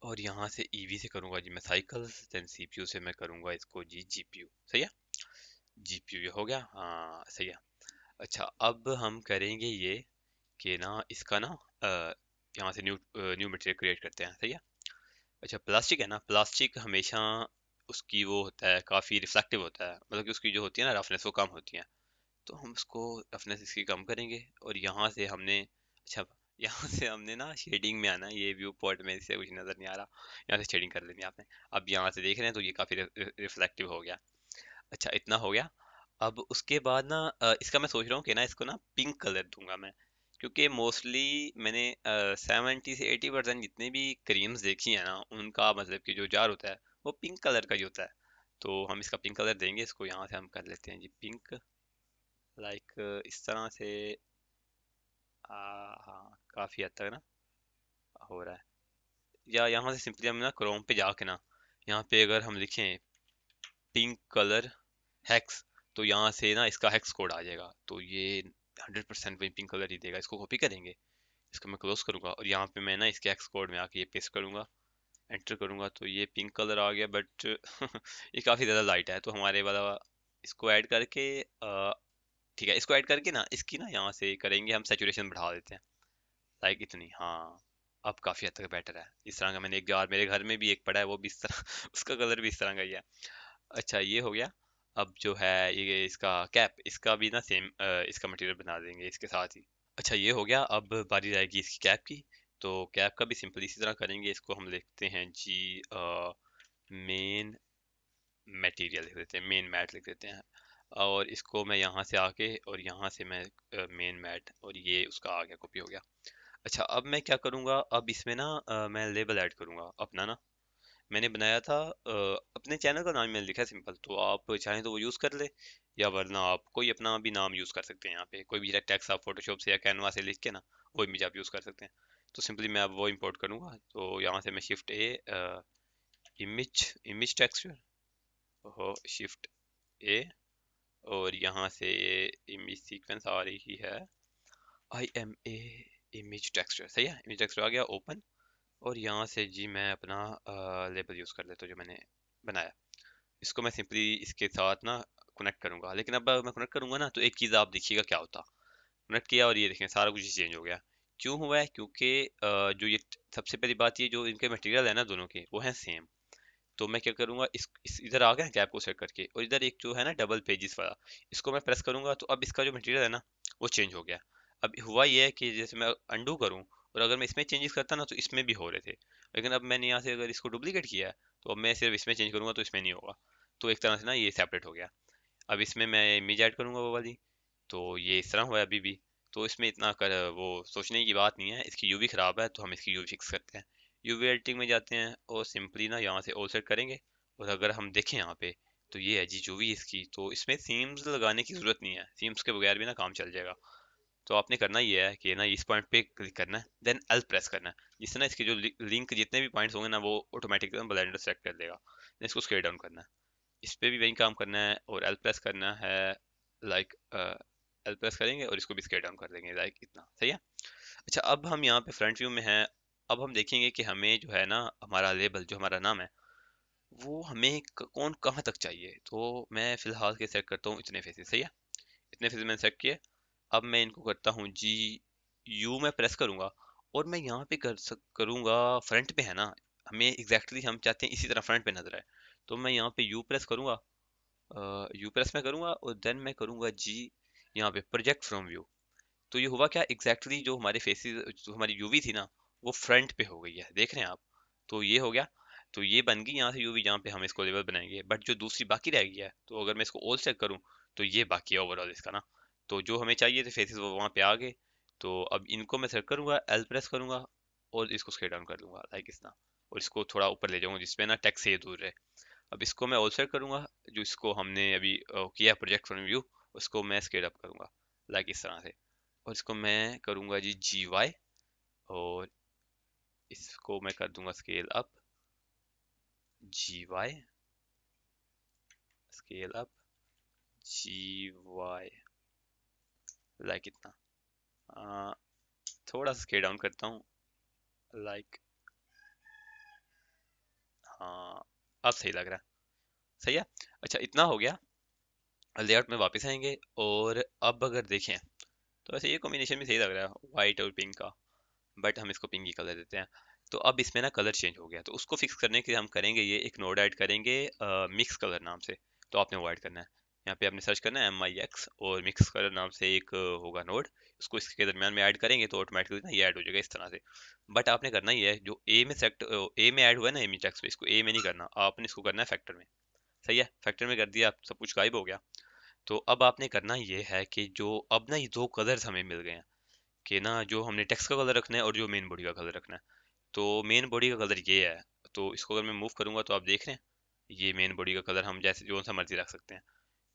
[SPEAKER 1] और यहाँ से ईवी से करूँगा जी मैं साइकिल्स, देन सीपीयू से मैं करूँगा इसको जी जीपीयू। सही है, जीपीयू ये हो गया, हाँ सही है। अच्छा, अब हम करेंगे ये कि ना इसका ना यहाँ से न्यू मटेरियल क्रिएट करते हैं। सही है। अच्छा, प्लास्टिक है ना, प्लास्टिक हमेशा उसकी वो होता है, काफ़ी रिफ्लेक्टिव होता है, मतलब कि उसकी जो होती है ना रफनेस वो कम होती है। तो हम उसको रफनेस इसकी कम करेंगे, और यहाँ से हमने, अच्छा यहाँ से हमने ना शेडिंग में आना है, ये व्यू पॉइंट में इससे कुछ नज़र नहीं आ रहा, यहाँ से शेडिंग कर लेनी है आपने। अब यहाँ से देख रहे हैं तो ये काफ़ी रिफ्लेक्टिव हो गया। अच्छा, इतना हो गया। अब उसके बाद ना इसका मैं सोच रहा हूँ कि ना इसको ना पिंक कलर दूंगा मैं, क्योंकि मोस्टली मैंने 70 से 80% जितने भी क्रीम्स देखी है ना, उनका मतलब कि जो जार होता है वो पिंक कलर का ही होता है। तो हम इसका पिंक कलर देंगे, इसको यहाँ से हम कर लेते हैं जी पिंक, लाइक इस तरह से। हाँ, काफ़ी हद तक ना हो रहा है। या यहाँ से सिंपली हम ना क्रोम पे जाके ना, यहाँ पे अगर हम लिखें पिंक कलर हेक्स, तो यहाँ से ना इसका हेक्स कोड आ जाएगा, तो ये 100% वही पिंक कलर ही देगा। इसको कॉपी करेंगे, इसको मैं क्लोज करूंगा, और यहाँ पे मैं ना इसके हेक्स कोड में आके ये पेस्ट करूंगा, एंटर करूंगा, तो ये पिंक कलर आ गया। बट ये काफ़ी ज़्यादा लाइट है, तो हमारे वाला इसको ऐड करके ठीक है, इसको ऐड करके ना इसकी ना यहाँ से करेंगे हम सेचुरेशन बढ़ा देते हैं, लाइक इतनी, हाँ। अब काफ़ी हद तक बेटर है। इस तरह का मैंने एक जार मेरे घर में भी एक पड़ा है, वो भी इस तरह उसका कलर भी इस तरह का ही है। अच्छा, ये हो गया। अब जो है ये इसका कैप, इसका भी ना सेम इसका मटेरियल बना देंगे इसके साथ ही। अच्छा, ये हो गया। अब बारी रहेगी इसकी कैप की। तो कैप का भी सिंपल इसी तरह करेंगे, इसको हम लिखते हैं जी मेन मटेरियल लिख देते हैं, मेन मैट लिख देते हैं, और इसको मैं यहाँ से आके और यहाँ से मैं मेन मैट, और ये उसका आ गया, कॉपी हो गया। अच्छा, अब मैं क्या करूँगा, अब इसमें ना मैं लेबल ऐड करूँगा अपना ना। मैंने बनाया था अपने चैनल का नाम मैंने लिखा है सिंपल, तो आप चाहें तो वो यूज़ कर ले, या वरना आप कोई अपना भी नाम यूज़ कर सकते हैं। यहाँ पे कोई भी टेक्स्ट आप फोटोशॉप से या कैनवा से लिख के ना वो इमेज आप यूज़ कर सकते हैं। तो सिंपली मैं अब वो इंपोर्ट करूँगा, तो यहाँ से मैं shift A image image texture, हो शिफ्ट ए, और यहाँ से ये इमेज सीक्वेंस आ रही है I am a image texture. सही है, इमेज टेक्सचर आ गया ओपन, और यहाँ से जी मैं अपना लेबल यूज़ कर लेता हूँ जो मैंने बनाया। इसको मैं सिंपली इसके साथ ना कनेक्ट करूंगा, लेकिन अब मैं कनेक्ट करूंगा ना तो एक चीज़ आप देखिएगा क्या होता। कनेक्ट किया और ये देखें सारा कुछ चेंज हो गया। क्यों हुआ है? क्योंकि जो ये सबसे पहली बात, ये जो इनके मटेरियल है ना दोनों के वो हैं सेम। तो मैं क्या करूंगा, इस इधर आ गया कैप को सेट करके, और इधर एक जो है ना डबल पेजेस वाला, इसको मैं प्रेस करूंगा, तो अब इसका जो मटेरियल है ना वो चेंज हो गया। अब हुआ ये है कि जैसे मैं अंडू करूं, और अगर मैं इसमें चेंजेस करता ना तो इसमें भी हो रहे थे, लेकिन अब मैंने यहाँ से अगर इसको डुप्लीकेट किया है, तो अब मैं सिर्फ इसमें चेंज करूंगा तो इसमें नहीं होगा। तो एक तरह से ना ये सेपरेट हो गया। अब इसमें मैं इमेज ऐड करूंगा वो वाली, तो ये इस तरह हुआ है अभी भी। तो इसमें इतना कर वो सोचने की बात नहीं है। इसकी यूवी ख़राब है तो हम इसकी यूवी फिक्स करते हैं। यूवी एडिटिंग में जाते हैं और सिंपली ना यहाँ से ऑल सेट करेंगे, और अगर हम देखें यहाँ पे, तो ये है जी यूवी इसकी, तो इसमें सीम्स लगाने की ज़रूरत नहीं है, सीम्स के बगैर भी ना काम चल जाएगा। तो आपने करना ये है कि ना इस पॉइंट पे क्लिक करना है, देन एल प्रेस करना है, जिससे ना इसके जो लिंक जितने भी पॉइंट्स होंगे ना वो ऑटोमेटिक ब्लेंडर सेलेक्ट कर देगा। Then इसको स्केल डाउन करना है, इस पे भी वही काम करना है, और एल प्रेस करना है, लाइक एल प्रेस करेंगे और इसको भी स्केल डाउन कर देंगे, लाइक इतना। सही है। अच्छा, अब हम यहाँ पे फ्रंट व्यू में हैं। अब हम देखेंगे कि हमें जो है ना हमारा लेबल, जो हमारा नाम है, वो हमें कौन कहाँ तक चाहिए। तो मैं फिलहाल के सेट करता हूँ इतने फेसेस। सही है, इतने फेसेस मैंने सेट किए। अब मैं इनको करता हूँ जी यू में प्रेस करूंगा, और मैं यहाँ पे करूंगा फ्रंट पे है ना, हमें एग्जैक्टली हम चाहते हैं इसी तरह फ्रंट पे नजर आए। तो मैं यहाँ पे यू प्रेस करूंगा, यू प्रेस में करूंगा, और देन मैं करूंगा जी यहाँ पे प्रोजेक्ट फ्रॉम व्यू। तो ये हुआ क्या, एग्जैक्टली जो हमारे फेसेस, जो हमारी यूवी थी ना वो फ्रंट पे हो गई है, देख रहे हैं आप। तो ये हो गया। तो ये बन गई यहाँ से यूवी, जहाँ पे हम इसको लेबल बनाएंगे, बट जो दूसरी बाकी रह गई है, तो अगर मैं इसको ऑल चेक करूँ तो ये बाकी है ओवरऑल इसका ना। तो जो हमें चाहिए थे फेसेस वो वहाँ पे आ गए। तो अब इनको मैं सेलेक्ट करूंगा, एल प्रेस करूंगा, और इसको स्केल डाउन कर दूंगा, लाइक इस ना, और इसको थोड़ा ऊपर ले जाऊंगा जिसपे ना टेक्स्ट से दूर रहे। अब इसको मैं ऑल सेट करूंगा, जो इसको हमने अभी किया प्रोजेक्ट फ्रॉम व्यू, उसको मैं स्केल अप करूंगा, लाइक इस तरह से। और इसको मैं करूंगा जी जी वाई, और इसको मैं कर दूंगा scale up, G Y, scale up, GY, like इतना। आ, थोड़ा सा स्केल डाउन करता हूँ, लाइक, हाँ अब सही लग रहा है। सही है। अच्छा इतना हो गया। लेआउट में वापस आएंगे और अब अगर देखें तो वैसे ये कॉम्बिनेशन भी सही लग रहा है, वाइट और पिंक का, बट हम इसको पिंक ही कलर देते हैं। तो अब इसमें ना कलर चेंज हो गया, तो उसको फिक्स करने के लिए हम करेंगे ये एक नोड ऐड करेंगे मिक्स कलर नाम से। तो आपने वो ऐड करना है, यहाँ पे आपने सर्च करना है MIX और मिक्स कलर नाम से एक होगा नोड। उसको इसके दरमियान में ऐड करेंगे तो ऑटोमेटिकली ना ये ऐड हो जाएगा इस तरह से। बट आपने करना ये है, जो ए में सेक्ट ए में ऐड हुआ है ना एमी टेक्स्ट पे, इसको ए में नहीं करना, आपने इसको करना है फैक्टर में। सही है, फैक्टर में कर दिया, सब कुछ गायब हो गया। तो अब आपने करना ये है कि जो अब ना ये दो कलर्स हमें मिल गए हैं, कि ना जो हमने टेक्स्ट का कलर रखना है और जो मेन बॉडी का कलर रखना है। तो मेन बॉडी का कलर ये है। तो इसको अगर मैं मूव करूंगा तो आप देख रहे हैं ये मेन बॉडी का कलर हम जैसे जो सा मर्जी रख सकते हैं।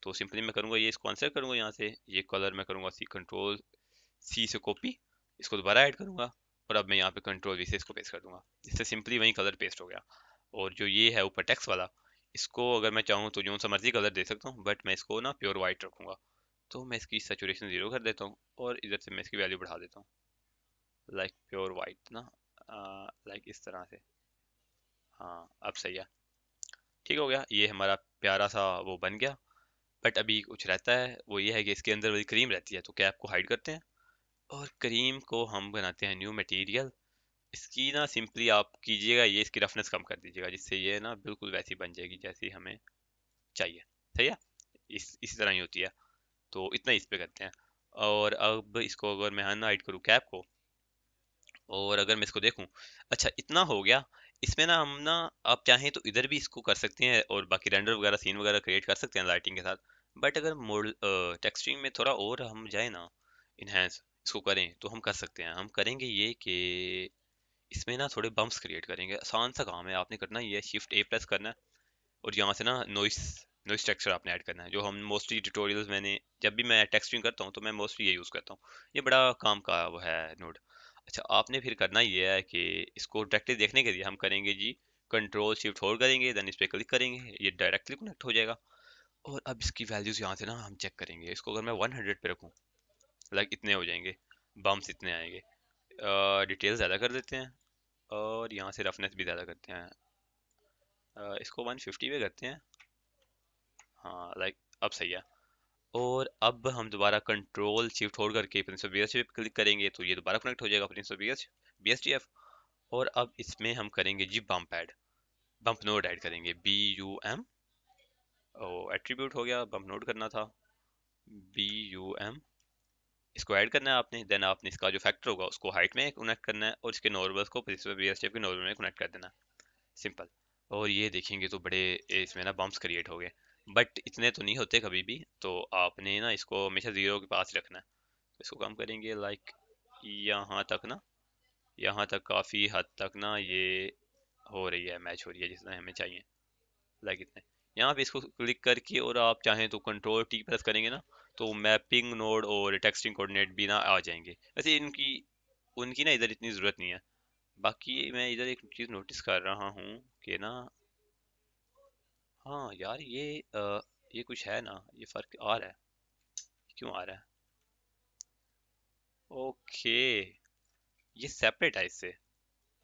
[SPEAKER 1] तो सिंपली मैं करूंगा ये, इसको आंसर करूंगा यहाँ से, ये कलर मैं करूंगा कंट्रोल C से कॉपी, इसको दोबारा ऐड करूंगा और अब मैं यहाँ पे कंट्रोल V से इसको पेस्ट कर दूंगा। इससे सिंपली वही कलर पेस्ट हो गया। और जो ये है ऊपर टेक्स्ट वाला, इसको अगर मैं चाहूँ तो जो सा मर्जी कलर दे सकता हूँ, बट मैं इसको ना प्योर वाइट रखूंगा। तो मैं इसकी सेचुरेशन 0 कर देता हूँ और इधर से मैं इसकी वैल्यू बढ़ा देता हूँ, लाइक प्योर वाइट ना, लाइक इस तरह से। हाँ अब सही है, ठीक हो गया, ये हमारा प्यारा सा वो बन गया। बट अभी कुछ रहता है, वो ये है कि इसके अंदर वाली क्रीम रहती है, तो कैप को हाइड करते हैं और क्रीम को हम बनाते हैं न्यू मटेरियल। इसकी ना सिंपली आप कीजिएगा ये, इसकी रफनेस कम कर दीजिएगा, जिससे ये ना बिल्कुल वैसी बन जाएगी जैसी हमें चाहिए। सही है, इसी तरह ही होती है। तो इतना इस पे करते हैं। और अब इसको अगर मैं हाइड करूँ कैप को, और अगर मैं इसको देखूं, अच्छा इतना हो गया। इसमें ना हम ना, आप चाहें तो इधर भी इसको कर सकते हैं और बाकी रेंडर वगैरह सीन वगैरह क्रिएट कर सकते हैं लाइटिंग के साथ। बट अगर मॉडल टेक्सचरिंग में थोड़ा और हम जाए ना, इनहेंस इसको करें, तो हम कर सकते हैं। हम करेंगे ये कि इसमें ना थोड़े बम्प्स क्रिएट करेंगे। आसान सा काम है, आपने करना ये Shift A प्रेस करना है और यहाँ से ना नॉइस नॉइस टेक्सचर आपने ऐड करना है, जो हम मोस्टली ट्यूटोरियल्स मैंने जब भी मैं टेक्सचरिंग करता हूँ तो मैं मोस्टली ये यूज़ करता हूँ। ये बड़ा काम का वो है नोड। अच्छा आपने फिर करना ये है कि इसको डायरेक्टली देखने के लिए हम करेंगे जी Ctrl+Shift+4 करेंगे, देन इस पे क्लिक करेंगे, ये डायरेक्टली कनेक्ट हो जाएगा। और अब इसकी वैल्यूज यहाँ से ना हम चेक करेंगे, इसको अगर मैं 100 पे रखूँ, लाइक इतने हो जाएंगे, बम्प्स इतने आएंगे। डिटेल ज़्यादा कर देते हैं और यहाँ से रफनेस भी ज़्यादा करते हैं। इसको 150 पे करते हैं। हाँ लाइक अब सही है। और अब हम दोबारा Ctrl+Shift+4 करके प्रिंस ऑफ BSG पे क्लिक करेंगे तो ये दोबारा कनेक्ट हो जाएगा प्रिंस ऑफ BSGF। और अब इसमें हम करेंगे G bump add, bump node add करेंगे BUM। ओ एट्रीब्यूट हो गया, बम्प नोड करना था, BUM। इसको ऐड करना है आपने, देन आपने इसका जो फैक्टर होगा उसको हाइट में कनेक्ट करना है और इसके नॉर्मल्स को प्रिंस ऑफ BSGF के नॉर्मल में कनेक्ट कर देना है। सिंपल। और ये देखेंगे तो बड़े इसमें ना बम्प्स क्रिएट हो गए। बट इतने तो नहीं होते कभी भी, तो आपने ना इसको हमेशा 0 के पास रखना है। इसको कम करेंगे, लाइक यहाँ तक ना, यहाँ तक काफ़ी हद तक ना ये हो रही है, मैच हो रही है जितना हमें चाहिए, लाइक इतने। यहाँ पे इसको क्लिक करके और आप चाहें तो Ctrl+T प्रेस करेंगे ना, तो मैपिंग नोड और टेक्सटिंग कोऑर्डिनेट भी ना आ जाएंगे। वैसे इनकी उनकी ना इधर इतनी ज़रूरत नहीं है। बाकी मैं इधर एक चीज़ नोटिस कर रहा हूँ कि ना, हाँ यार ये कुछ है ना, ये फ़र्क आ रहा है, क्यों आ रहा है? ओके, ये सेपरेट है इससे,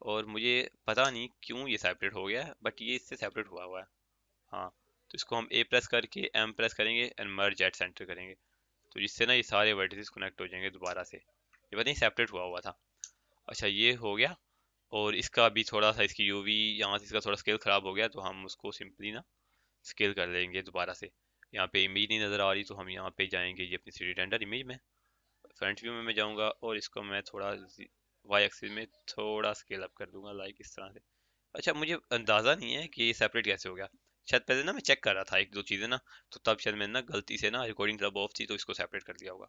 [SPEAKER 1] और मुझे पता नहीं क्यों ये सेपरेट हो गया है, बट ये इससे सेपरेट हुआ हुआ है। हाँ, तो इसको हम A प्रेस करके M प्रेस करेंगे एंड मर्ज एट सेंटर करेंगे, तो जिससे ना ये सारे वर्टिसेस कनेक्ट हो जाएंगे दोबारा से। ये पता नहीं सेपरेट हुआ हुआ था। अच्छा ये हो गया। और इसका भी थोड़ा सा, इसकी यूवी यहाँ से इसका थोड़ा स्केल ख़राब हो गया, तो हम उसको सिंपली ना स्केल कर लेंगे दोबारा से। यहाँ पे इमेज नहीं नज़र आ रही, तो हम यहाँ पे जाएंगे ये अपनी 3D रेंडर इमेज में, फ्रंट व्यू में मैं जाऊँगा और इसको मैं थोड़ा वाई एक्सिस में थोड़ा स्केल अप कर दूंगा, लाइक इस तरह से। अच्छा मुझे अंदाज़ा नहीं है कि ये सेपरेट कैसे हो गया। शायद पहले ना मैं चेक कर रहा था एक दो चीज़ें ना, तो तब शायद मैंने ना गलती से ना रिकॉर्डिंग तब ऑफ थी तो इसको सेपरेट कर दिया होगा।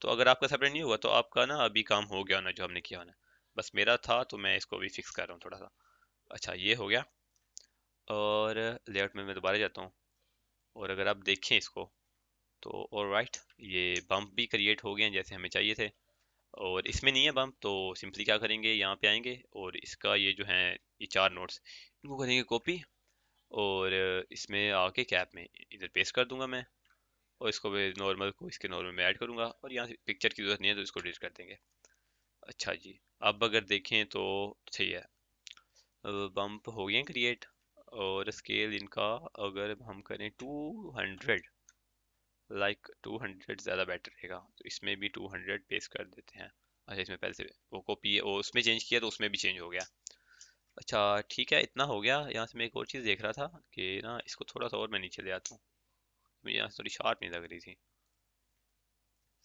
[SPEAKER 1] तो अगर आपका सेपरेट नहीं हुआ तो आपका ना अभी काम हो गया ना जो हमने किया होना। बस मेरा था तो मैं इसको अभी फिक्स कर रहा हूँ थोड़ा सा। अच्छा ये हो गया। और लेआउट में मैं दोबारा जाता हूँ, और अगर आप देखें इसको तो ऑलराइट, ये बम्प भी क्रिएट हो गए हैं जैसे हमें चाहिए थे। और इसमें नहीं है बम्प, तो सिंपली क्या करेंगे, यहाँ पे आएंगे और इसका ये जो है ये चार नोट्स, इनको करेंगे कॉपी, और इसमें आके कैप में इधर पेस्ट कर दूंगा मैं। और इसको मैं नॉर्मल को इसके नॉर्मल में ऐड करूंगा, और यहाँ से पिक्चर की जरूरत नहीं है तो इसको डिलीट कर देंगे। अच्छा जी, अब अगर देखें तो सही है, बम्प हो गए क्रिएट। और स्केल इनका अगर हम करें 200, लाइक 200 ज़्यादा बेटर रहेगा, तो इसमें भी 200 पेस्ट कर देते हैं। अच्छा, इसमें पहले से वो कॉपी है, वो उसमें चेंज किया तो उसमें भी चेंज हो गया। अच्छा ठीक है, इतना हो गया। यहाँ से मैं एक और चीज़ देख रहा था कि ना इसको थोड़ा सा और मैं नीचे ले आता हूँ, मुझे यहाँ से थोड़ी शार्प नहीं लग रही थी।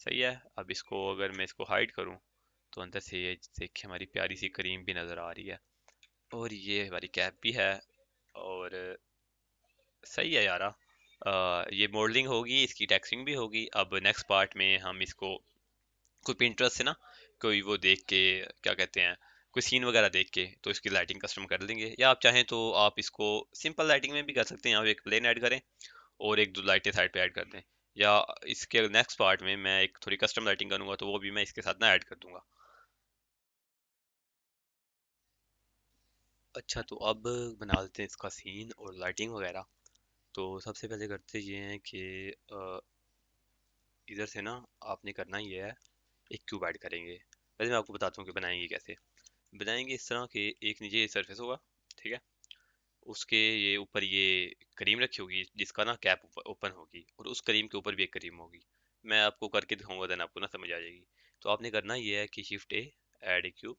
[SPEAKER 1] सही है, अब इसको अगर मैं इसको हाइड करूँ तो अंदर से ये देखिए हमारी प्यारी सी क्रीम भी नज़र आ रही है, और ये हमारी कैप भी है। और सही है यार। ये मॉडलिंग होगी, इसकी टेक्सचरिंग भी होगी। अब नेक्स्ट पार्ट में हम इसको कोई पिंटरेस्ट से ना, कोई वो देख के, क्या कहते हैं, कोई सीन वगैरह देख के तो इसकी लाइटिंग कस्टम कर लेंगे, या आप चाहें तो आप इसको सिंपल लाइटिंग में भी कर सकते हैं। आप एक प्लेन ऐड करें और एक दो लाइटें साइड पे ऐड कर दें, या इसके नेक्स्ट पार्ट में मैं एक थोड़ी कस्टम लाइटिंग करूंगा तो वो भी मैं इसके साथ ना ऐड कर दूंगा। अच्छा, तो अब बना लेते हैं इसका सीन और लाइटिंग वगैरह। तो सबसे पहले करते ये हैं कि इधर से ना आपने करना ये है, एक क्यूब ऐड करेंगे। पहले मैं आपको बताता हूँ कि बनाएंगे कैसे। बनाएंगे इस तरह के, एक नीचे ये सरफेस होगा, ठीक है, उसके ये ऊपर ये क्रीम रखी होगी जिसका ना कैप ओपन होगी, और उस क्रीम के ऊपर भी एक क्रीम होगी। मैं आपको करके दिखाऊंगा, देन आपको ना समझ आ जाएगी। तो आपने करना ये है कि shift A, add a cube.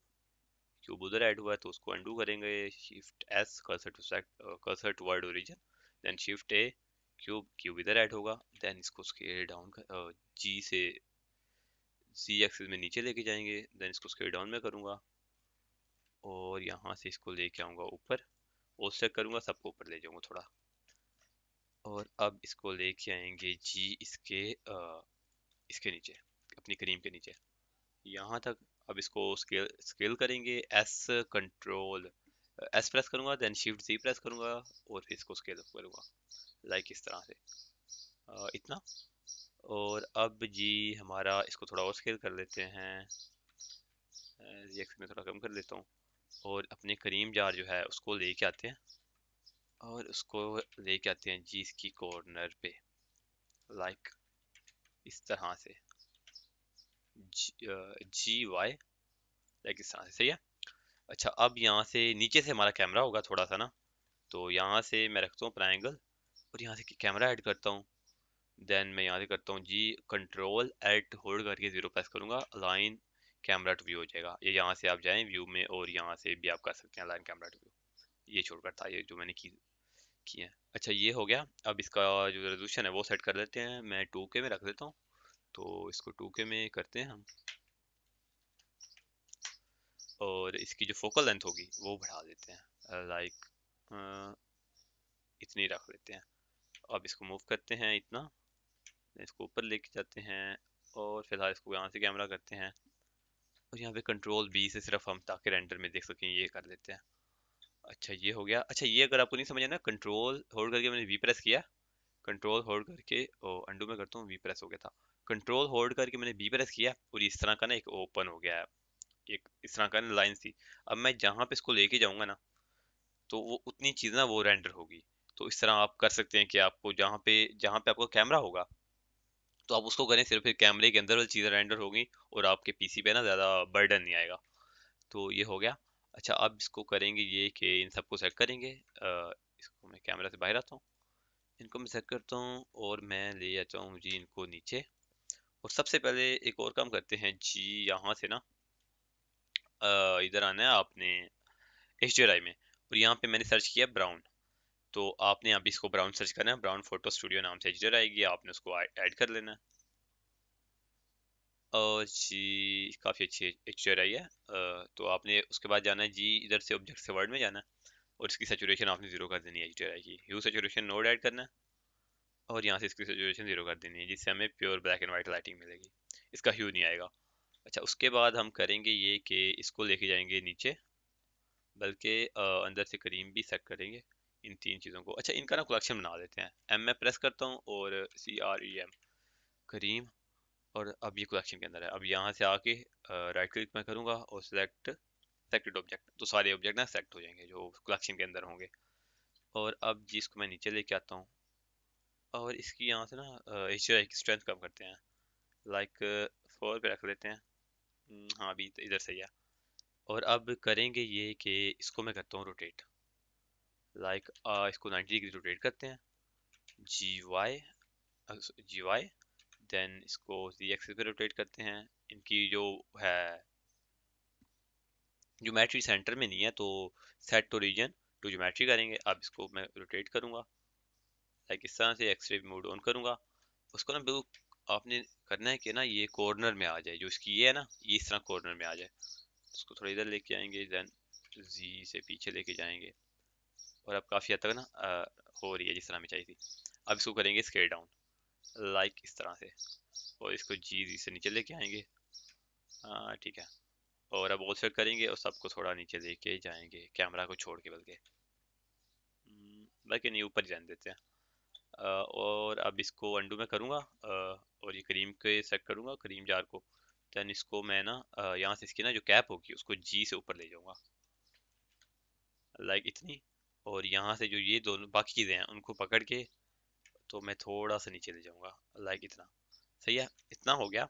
[SPEAKER 1] Cube उधर ऐड हुआ है तो उसको अंडू करेंगे, shift S, cursor to cursor toward origin, then shift A, cube, cube इधर ऐड होगा। देन इसको स्केल डाउन कर, जी से जी एक्सिस में नीचे लेके जाएंगे, देन इसको स्केल डाउन में करूंगा, और यहाँ से इसको लेके आऊंगा ऊपर, ओवरसेट करूंगा, सबको ऊपर ले जाऊंगा थोड़ा। और अब इसको लेके आएंगे जी इसके नीचे, अपनी क्रीम के नीचे, यहाँ तक। अब इसको स्केल स्केल करेंगे, एस कंट्रोल एस प्रेस करूंगा, देन शिफ्ट जी प्रेस करूंगा, और फिर इसको स्केल अप करूंगा, लाइक इस तरह से, इतना। और अब जी हमारा इसको थोड़ा और स्केल कर लेते हैं, जी एक्स में थोड़ा कम कर लेता हूँ, और अपने करीम जार जो है उसको लेके आते हैं, और उसको लेके आते हैं जी इसकी कॉर्नर पे, लाइक इस तरह से, जी वाई, लाइक इस तरह से। सही है। अच्छा, अब यहाँ से नीचे से हमारा कैमरा होगा थोड़ा सा ना, तो यहाँ से मैं रखता हूँ अपना एंगल, और यहाँ से कैमरा ऐड करता हूँ। देन मैं यहाँ से करता हूँ जी कंट्रोल एट होल्ड करके जीरो प्रेस करूंगा, अलाइन कैमरा टू व्यू हो जाएगा। ये यहाँ से आप जाएं व्यू में, और यहाँ से भी आप कर सकते हैं अलाइन कैमरा टू व्यू। ये छोड़कर था ये जो मैंने की है। अच्छा, ये हो गया। अब इसका जो रेजोल्यूशन है वो सेट कर लेते हैं, मैं 2K में रख देता हूँ। तो इसको 2K में करते हैं हम, और इसकी जो फोकल लेंथ होगी वो बढ़ा देते हैं, लाइक इतनी रख लेते हैं। अब इसको मूव करते हैं इतना, इसको ऊपर लेके जाते हैं, और फिलहाल इसको यहाँ से कैमरा करते हैं, और यहाँ पे कंट्रोल बी से सिर्फ हम ताकि रेंडर में देख सकें ये कर लेते हैं। अच्छा, ये हो गया। अच्छा, ये अगर आपको नहीं समझ आना, कंट्रोल होल्ड करके मैंने वी प्रेस किया, कंट्रोल होल्ड करके, ओ अंडू में करता हूँ, वी प्रेस हो गया था। कंट्रोल होल्ड करके मैंने वी प्रेस किया, और इस तरह का ना एक ओपन हो गया है, एक इस तरह का ना लाइन थी। अब मैं जहाँ पे इसको लेके जाऊंगा ना, तो वो उतनी चीज ना वो रेंडर होगी। तो इस तरह आप कर सकते हैं कि आपको जहाँ पे आपका कैमरा होगा, तो आप उसको करें, सिर्फ फिर कैमरे के अंदर वाली चीजें रेंडर होगी, और आपके पीसी पे ना ज्यादा बर्डन नहीं आएगा। तो ये हो गया। अच्छा, अब इसको करेंगे ये कि इन सबको सेट करेंगे, इसको मैं कैमरा से बाहर आता हूँ, इनको मैं सेट करता हूँ, और मैं ले जाता हूँ जी इनको नीचे। और सबसे पहले एक और काम करते हैं जी, यहाँ से ना इधर आना है आपने HDRI में, और यहाँ पे मैंने सर्च किया ब्राउन। तो आपने यहाँ पे इसको ब्राउन सर्च करना है, ब्राउन फोटो स्टूडियो नाम से HDRI आएगी, आपने उसको ऐड कर लेना है। जी काफ़ी अच्छी HDRI है। तो आपने उसके बाद जाना है जी, इधर से ऑब्जेक्ट से वर्ड में जाना है, और इसकी सेचुरेशन आपने जीरो कर देनी है HDRI की, ह्यू सेचुरेशन नोड ऐड करना है, और यहाँ से इसकी सेचुरेशन जीरो कर देनी है, जिससे हमें pure black and white lighting मिलेगी, इसका ह्यू नहीं आएगा। अच्छा, उसके बाद हम करेंगे ये कि इसको लेके जाएंगे नीचे, बल्कि अंदर से करीम भी सेट करेंगे, इन तीन चीज़ों को। अच्छा, इनका ना कलेक्शन बना लेते हैं, एम में प्रेस करता हूँ, और CREM, करीम। और अब ये कलेक्शन के अंदर है। अब यहाँ से आके राइट क्लिक मैं करूँगा, और सिलेक्ट सेलेक्टेड ऑब्जेक्ट, तो सारे ऑब्जेक्ट ना सेलेक्ट हो जाएंगे जो कलेक्शन के अंदर होंगे। और अब जिसको मैं नीचे लेके आता हूँ, और इसकी यहाँ से ना HI की स्ट्रेंथ कम करते हैं, लाइक 4 पे रख लेते हैं। हाँ अभी तो इधर सही है। और अब करेंगे ये कि इसको मैं करता हूँ रोटेट, लाइक इसको 90 डिग्री रोटेट करते हैं, GY, GY, देन इसको Z एक्सिस पे रोटेट करते हैं। इनकी जो है ज्योमेट्री सेंटर में नहीं है, तो set to region to geometry करेंगे। अब इसको मैं रोटेट करूंगा, लाइक इस तरह से एक्स रे मोड ऑन करूंगा। उसको ना बिल्कुल आपने करना है कि ना ये कॉर्नर में आ जाए, जो इसकी ये है ना, ये इस तरह कॉर्नर में आ जाए। इसको थोड़ा इधर लेके आएंगे, देन जी से पीछे लेके जाएंगे, और अब काफी हद तक ना हो रही है जिस तरह हमें चाहिए थी। अब इसको करेंगे स्केल डाउन, लाइक इस तरह से, और इसको जी से नीचे लेके आएंगे। हाँ ठीक है। और अब ऑफसेट करेंगे और सबको थोड़ा नीचे लेके जाएंगे, कैमरा को छोड़ के, बल्कि बाकी नहीं ऊपर ही रहने देते हैं। और अब इसको अंडू में करूँगा, और ये क्रीम के सेट करूँगा, क्रीम जार को। देन इसको मैं ना यहाँ से इसकी ना जो कैप होगी उसको जी से ऊपर ले जाऊँगा, लाइक इतनी। और यहाँ से जो ये दोनों बाकी चीज़ें हैं उनको पकड़ के तो मैं थोड़ा सा नीचे ले जाऊँगा, लाइक इतना। सही है, इतना हो गया।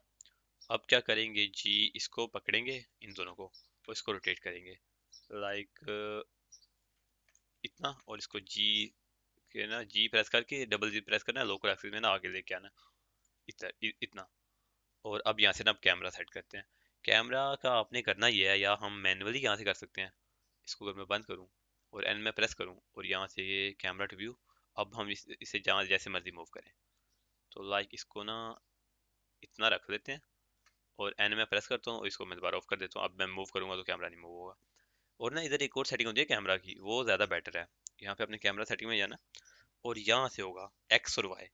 [SPEAKER 1] अब क्या करेंगे जी, इसको पकड़ेंगे इन दोनों को और इसको रोटेट करेंगे, लाइक इतना। और इसको जी के ना जी प्रेस करके डबल जी प्रेस करना है, लोकल एक्सिस में ना आगे लेके आना, इतना। और अब यहाँ से ना अब कैमरा सेट करते हैं। कैमरा का आपने करना ये है, या हम मैनुअली यहाँ से कर सकते हैं। इसको अगर मैं बंद करूँ और एन में प्रेस करूँ और यहाँ से ये कैमरा टू व्यू, अब हम इसे जहाँ जैसे मर्जी मूव करें। तो लाइक इसको ना इतना रख लेते हैं, और एन में प्रेस करता हूँ और इसको मैं दोबारा ऑफ कर देता हूँ। अब मैं मूव करूँगा तो कैमरा नहीं मूव होगा। और ना इधर एक और सेटिंग होती है कैमरा की, वो ज़्यादा बेटर है। यहाँ पे अपने कैमरा सेटिंग में जाना, और यहाँ से होगा एक्स और वाई।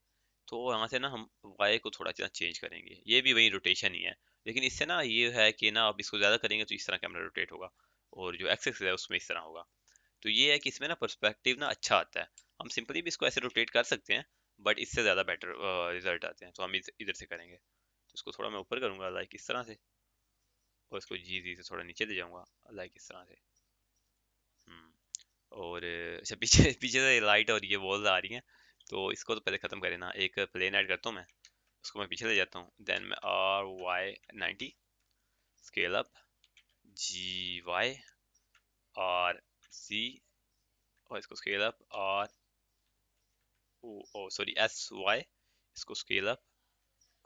[SPEAKER 1] तो यहाँ से ना हम वाई को थोड़ा सा चेंज करेंगे, ये भी वही रोटेशन ही है, लेकिन इससे ना ये है कि ना अब इसको ज़्यादा करेंगे तो इस तरह कैमरा रोटेट होगा, और जो एक्स एक्सिस है उसमें इस तरह होगा। तो ये है कि इसमें ना पर्सपेक्टिव ना अच्छा आता है। हम सिंपली भी इसको ऐसे रोटेट कर सकते हैं, बट इससे ज़्यादा बेटर रिजल्ट आते हैं, तो हम इधर से करेंगे। तो इसको थोड़ा मैं ऊपर करूँगा, लाइक इस तरह से, और इसको जी से थोड़ा नीचे ले जाऊँगा, लाइक इस तरह से। और अच्छा पीछे पीछे से लाइट और ये वॉल्स आ रही हैं, तो इसको तो पहले ख़त्म करें ना। एक प्लेन ऐड करता हूँ मैं, उसको मैं पीछे ले जाता हूँ। देन मैं RY90 scale up, GY RC, और इसको स्केल अप SY, इसको स्केल अप,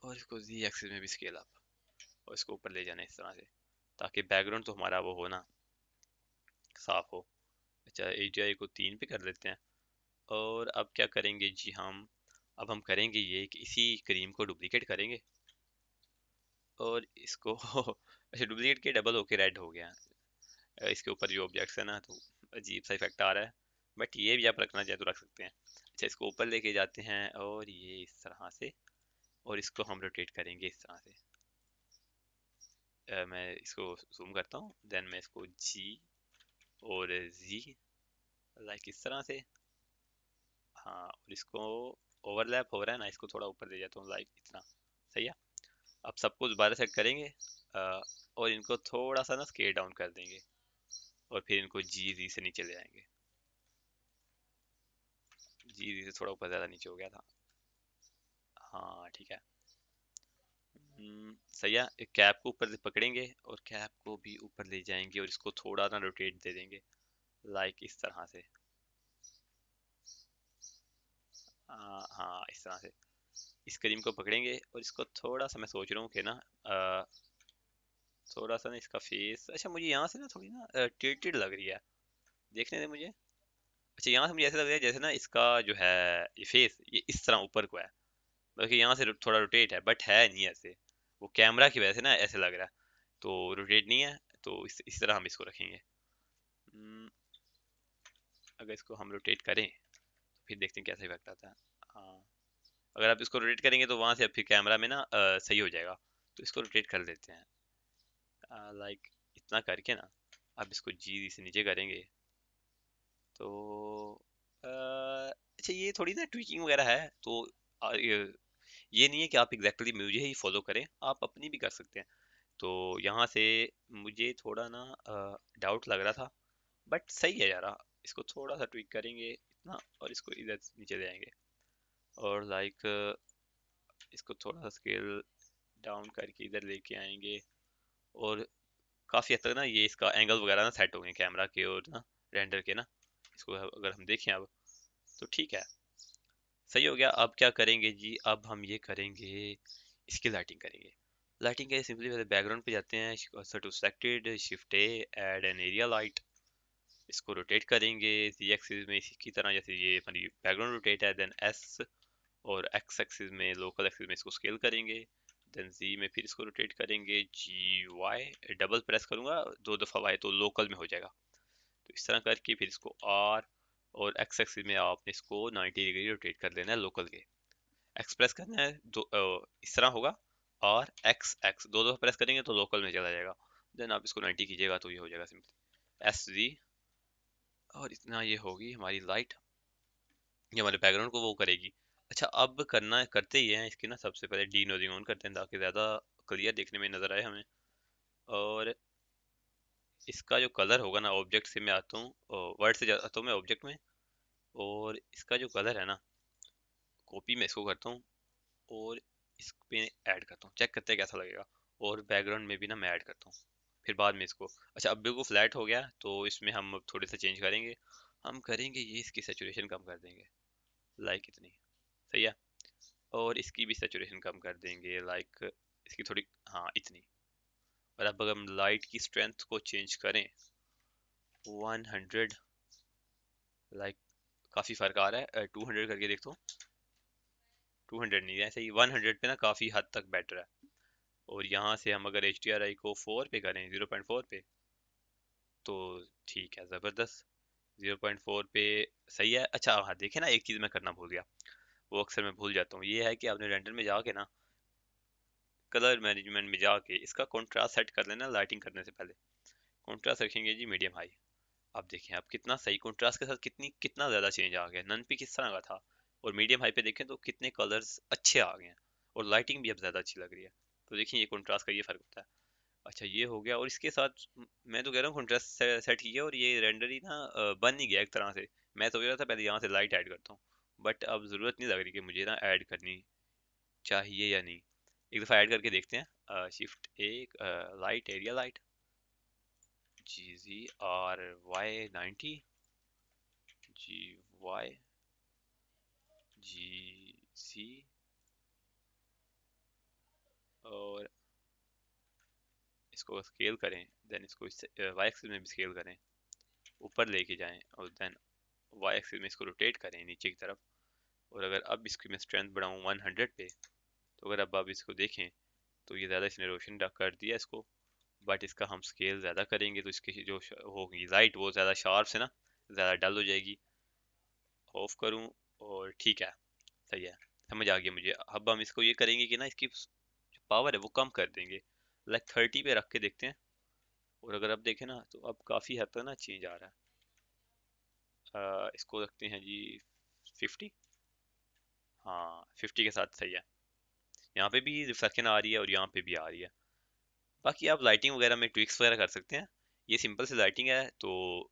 [SPEAKER 1] और इसको Z एक्सिस में भी स्केल अप, और इसको ऊपर ले जाना है इस तरह से, ताकि बैकग्राउंड तो हमारा वो हो ना, साफ हो। अच्छा AGI को 3 पे कर लेते हैं। और अब क्या करेंगे जी हम, अब हम करेंगे ये कि इसी क्रीम को डुप्लीकेट करेंगे, और इसको अच्छा डुप्लीकेट के डबल होके रेड हो गया। इसके ऊपर जो ऑब्जेक्ट्स है ना, तो अजीब सा इफेक्ट आ रहा है, बट ये भी आप रखना चाहे तो रख सकते हैं। अच्छा इसको ऊपर लेके जाते हैं, और ये इस तरह से, और इसको हम रोटेट करेंगे इस तरह से। मैं इसको जूम करता हूँ, देन मैं इसको जी और जी, लाइक इस तरह से। हाँ, और इसको ओवरलैप हो रहा है ना, इसको थोड़ा ऊपर ले जाता हूँ, लाइक इतना। सही है। अब सबको दोबारा सेट करेंगे, और इनको थोड़ा सा ना स्केल डाउन कर देंगे, और फिर इनको जी से नीचे ले आएंगे। जी से थोड़ा ऊपर ज़्यादा नीचे हो गया था। हाँ ठीक है। सही है। एक कैप को ऊपर से पकड़ेंगे और कैप को भी ऊपर ले जाएंगे, और इसको थोड़ा ना रोटेट दे देंगे, लाइक इस तरह से। हाँ इस तरह से। इस क्रीम को पकड़ेंगे और इसको थोड़ा सा, मैं सोच रहा हूँ कि ना थोड़ा सा ना इसका फेस, अच्छा मुझे यहाँ से ना थोड़ी ना टिल्टेड लग रही है, देखने दे मुझे। अच्छा यहाँ से मुझे ऐसा लग रहा है जैसे ना इसका जो है ये फेस ये इस तरह ऊपर को है, बल्कि यहाँ से थोड़ा रोटेट है, बट है नहीं ऐसे। वो कैमरा की वजह से ना ऐसे लग रहा है, तो रोटेट नहीं है। तो इस तरह हम इसको रखेंगे। हम्म, अगर इसको हम रोटेट करें तो फिर देखते हैं कैसा इफेक्ट आता है। हाँ, अगर आप इसको रोटेट करेंगे तो वहां से अब फिर कैमरा में ना सही हो जाएगा। तो इसको रोटेट कर लेते हैं, लाइक इतना करके ना। अब इसको जी से नीचे करेंगे, तो अच्छा ये थोड़ी ना ट्विकिंग वगैरह है, तो ये नहीं है कि आप एग्जैक्टली मुझे ही फॉलो करें, आप अपनी भी कर सकते हैं। तो यहाँ से मुझे थोड़ा ना डाउट लग रहा था, बट सही है यार। इसको थोड़ा सा ट्विक करेंगे इतना, और इसको इधर नीचे ले आएंगे। और लाइक इसको थोड़ा सा स्केल डाउन करके इधर लेके आएंगे। और काफ़ी हद तक ना ये इसका एंगल वगैरह ना सेट हो गए कैमरा के और ना रेंडर के ना। इसको अगर हम देखें अब तो ठीक है, सही हो गया। अब क्या करेंगे जी, अब हम ये करेंगे, इसकी लाइटिंग करेंगे। लाइटिंग के सिंपली पहले बैकग्राउंड पे जाते हैं, to selected, shift A, add an area light. इसको रोटेट करेंगे z एक्सिस में इसी की तरह जैसे ये हमारी बैकग्राउंड रोटेट है। देन s और x एक्सिस में, लोकल एक्सिस में इसको स्केल करेंगे। देन z में फिर इसको रोटेट करेंगे, g y डबल प्रेस करूंगा 2 दफ़ा y तो लोकल में हो जाएगा। तो इस तरह करके फिर इसको r और x एक्सिस में आपने इसको 90 डिग्री रोटेट कर लेना है लोकल के। x प्रेस करना है दो इस तरह होगा। और x 2 दफ़ा प्रेस करेंगे तो लोकल में चला जाएगा। देन आप इसको 90 कीजिएगा तो ये हो जाएगा सिंपली एस जी। और इतना ये होगी हमारी लाइट, ये हमारे बैकग्राउंड को वो करेगी। अच्छा अब करना करते ही है इसकी ना, सबसे पहले डी नोजिंग ऑन करते हैं ताकि ज़्यादा क्लियर देखने में नज़र आए हमें। और इसका जो कलर होगा ना, ऑब्जेक्ट से मैं आता हूँ, वर्ड से आता हूँ मैं ऑब्जेक्ट में। और इसका जो कलर है ना, कॉपी में इसको करता हूँ और इस पे ऐड करता हूँ, चेक करते हैं कैसा लगेगा। और बैकग्राउंड में भी ना मैं ऐड करता हूँ फिर बाद में इसको। अच्छा अब बिल्कुल फ्लैट हो गया तो इसमें हम अब थोड़े से चेंज करेंगे। हम करेंगे ये, इसकी सेचुरेशन कम कर देंगे लाइक इतनी, सही है। और इसकी भी सेचुरेशन कम कर देंगे लाइक इसकी थोड़ी, हाँ इतनी। और अब अगर हम लाइट की स्ट्रेंथ को चेंज करें 100, लाइक काफ़ी फ़र्क आ रहा है। 200 करके देखता हूँ। 200 नहीं है, ऐसे ही 100 पे ना काफ़ी हद तक बेटर है। और यहाँ से हम अगर एच डी आर आई को 4 पे करें, 0.4 पे, तो ठीक है, ज़बरदस्त। 0.4 पे सही है। अच्छा हाँ देखें ना, एक चीज़ मैं करना भूल गया, वो अक्सर मैं भूल जाता हूँ, ये है कि आपने रेंडर में जाके ना कलर मैनेजमेंट में जाके इसका कॉन्ट्रास्ट सेट कर लेना लाइटिंग करने से पहले। कॉन्ट्रास्ट रखेंगे जी मीडियम हाई। आप देखें आप कितना सही कॉन्ट्रास्ट के साथ कितना ज़्यादा चेंज आ गया। नन पे किस तरह का था और मीडियम हाई पे देखें तो कितने कलर्स अच्छे आ गए हैं। और लाइटिंग भी अब ज़्यादा अच्छी लग रही है। तो देखिए ये कॉन्ट्रास्ट का ये फ़र्क होता है। अच्छा ये हो गया, और इसके साथ मैं तो कह रहा हूँ कॉन्ट्रास्ट सेट किया और ये रेंडर ही ना बन ही गया एक तरह से। मैं तो कह रहा था पहले यहाँ से लाइट ऐड करता हूँ, बट अब ज़रूरत नहीं लग रही कि मुझे ना ऐड करनी चाहिए या नहीं। एक दफ़ा ऐड करके देखते हैं। शिफ्ट ए, light, area light, GZRY90, GYGC। और इसको स्केल करें। देन इसको वाई एक्सिस में भी स्केल करें, ऊपर लेके जाएं। और देन वाई एक्सिस में इसको रोटेट करें नीचे की तरफ। और अगर अब इसकी मैं स्ट्रेंथ बढ़ाऊँ 100 पे, तो अगर अब आप इसको देखें तो ये ज़्यादा इसने रोशन कर दिया इसको। बट इसका हम स्केल ज़्यादा करेंगे तो इसकी जो होगी लाइट वो ज़्यादा शार्प से ना ज़्यादा डल हो जाएगी। ऑफ करूँ और ठीक है, सही है, समझ आ गया मुझे। अब हम इसको ये करेंगे कि ना इसकी जो पावर है वो कम कर देंगे, लाइक 30 पे रख के देखते हैं। और अगर अब देखें ना तो अब काफ़ी हद तक ना चेंज आ रहा है। इसको रखते हैं जी 50। हाँ 50 के साथ सही है। यहाँ पे भी रिफ्लेक्शन आ रही है और यहाँ पे भी आ रही है। बाकी आप लाइटिंग वगैरह में ट्विक्स वगैरह कर सकते हैं। ये सिंपल सी लाइटिंग है तो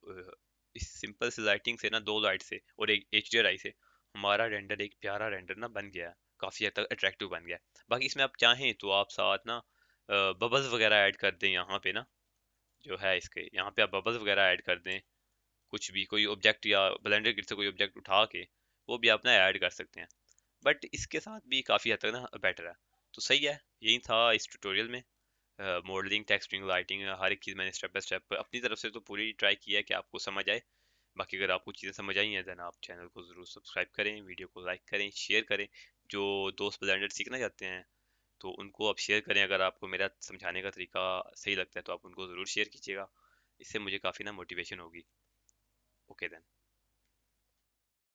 [SPEAKER 1] इस सिंपल सी लाइटिंग से ना, 2 लाइट से और एक HDRI से हमारा रेंडर एक प्यारा रेंडर ना बन गया है, काफ़ी हद तक अट्रैक्टिव बन गया है। बाकी इसमें आप चाहें तो आप साथ ना बबल्स वगैरह ऐड कर दें यहाँ पे ना, जो है इसके यहाँ पे आप बबल्स वगैरह ऐड कर दें। कुछ भी कोई ऑब्जेक्ट या ब्लेंडर किट से कोई ऑब्जेक्ट उठा के वो भी आप ना ऐड कर सकते हैं। बट इसके साथ भी काफ़ी हद तक ना बेटर है। तो सही है, यही था इस ट्यूटोरियल में। मॉडलिंग, टेक्सचरिंग, लाइटिंग, हर एक चीज़ मैंने स्टेप बाय स्टेप अपनी तरफ से तो पूरी ट्राई किया है कि आपको समझ आए। बाकी अगर आपको चीज़ें समझ आई हैं देन आप चैनल को ज़रूर सब्सक्राइब करें, वीडियो को लाइक करें, शेयर करें। जो दोस्त ब्लेंडर सीखना चाहते हैं तो उनको आप शेयर करें। अगर आपको मेरा समझाने का तरीका सही लगता है तो आप उनको ज़रूर शेयर कीजिएगा। इससे मुझे काफ़ी ना मोटिवेशन होगी। Okay then.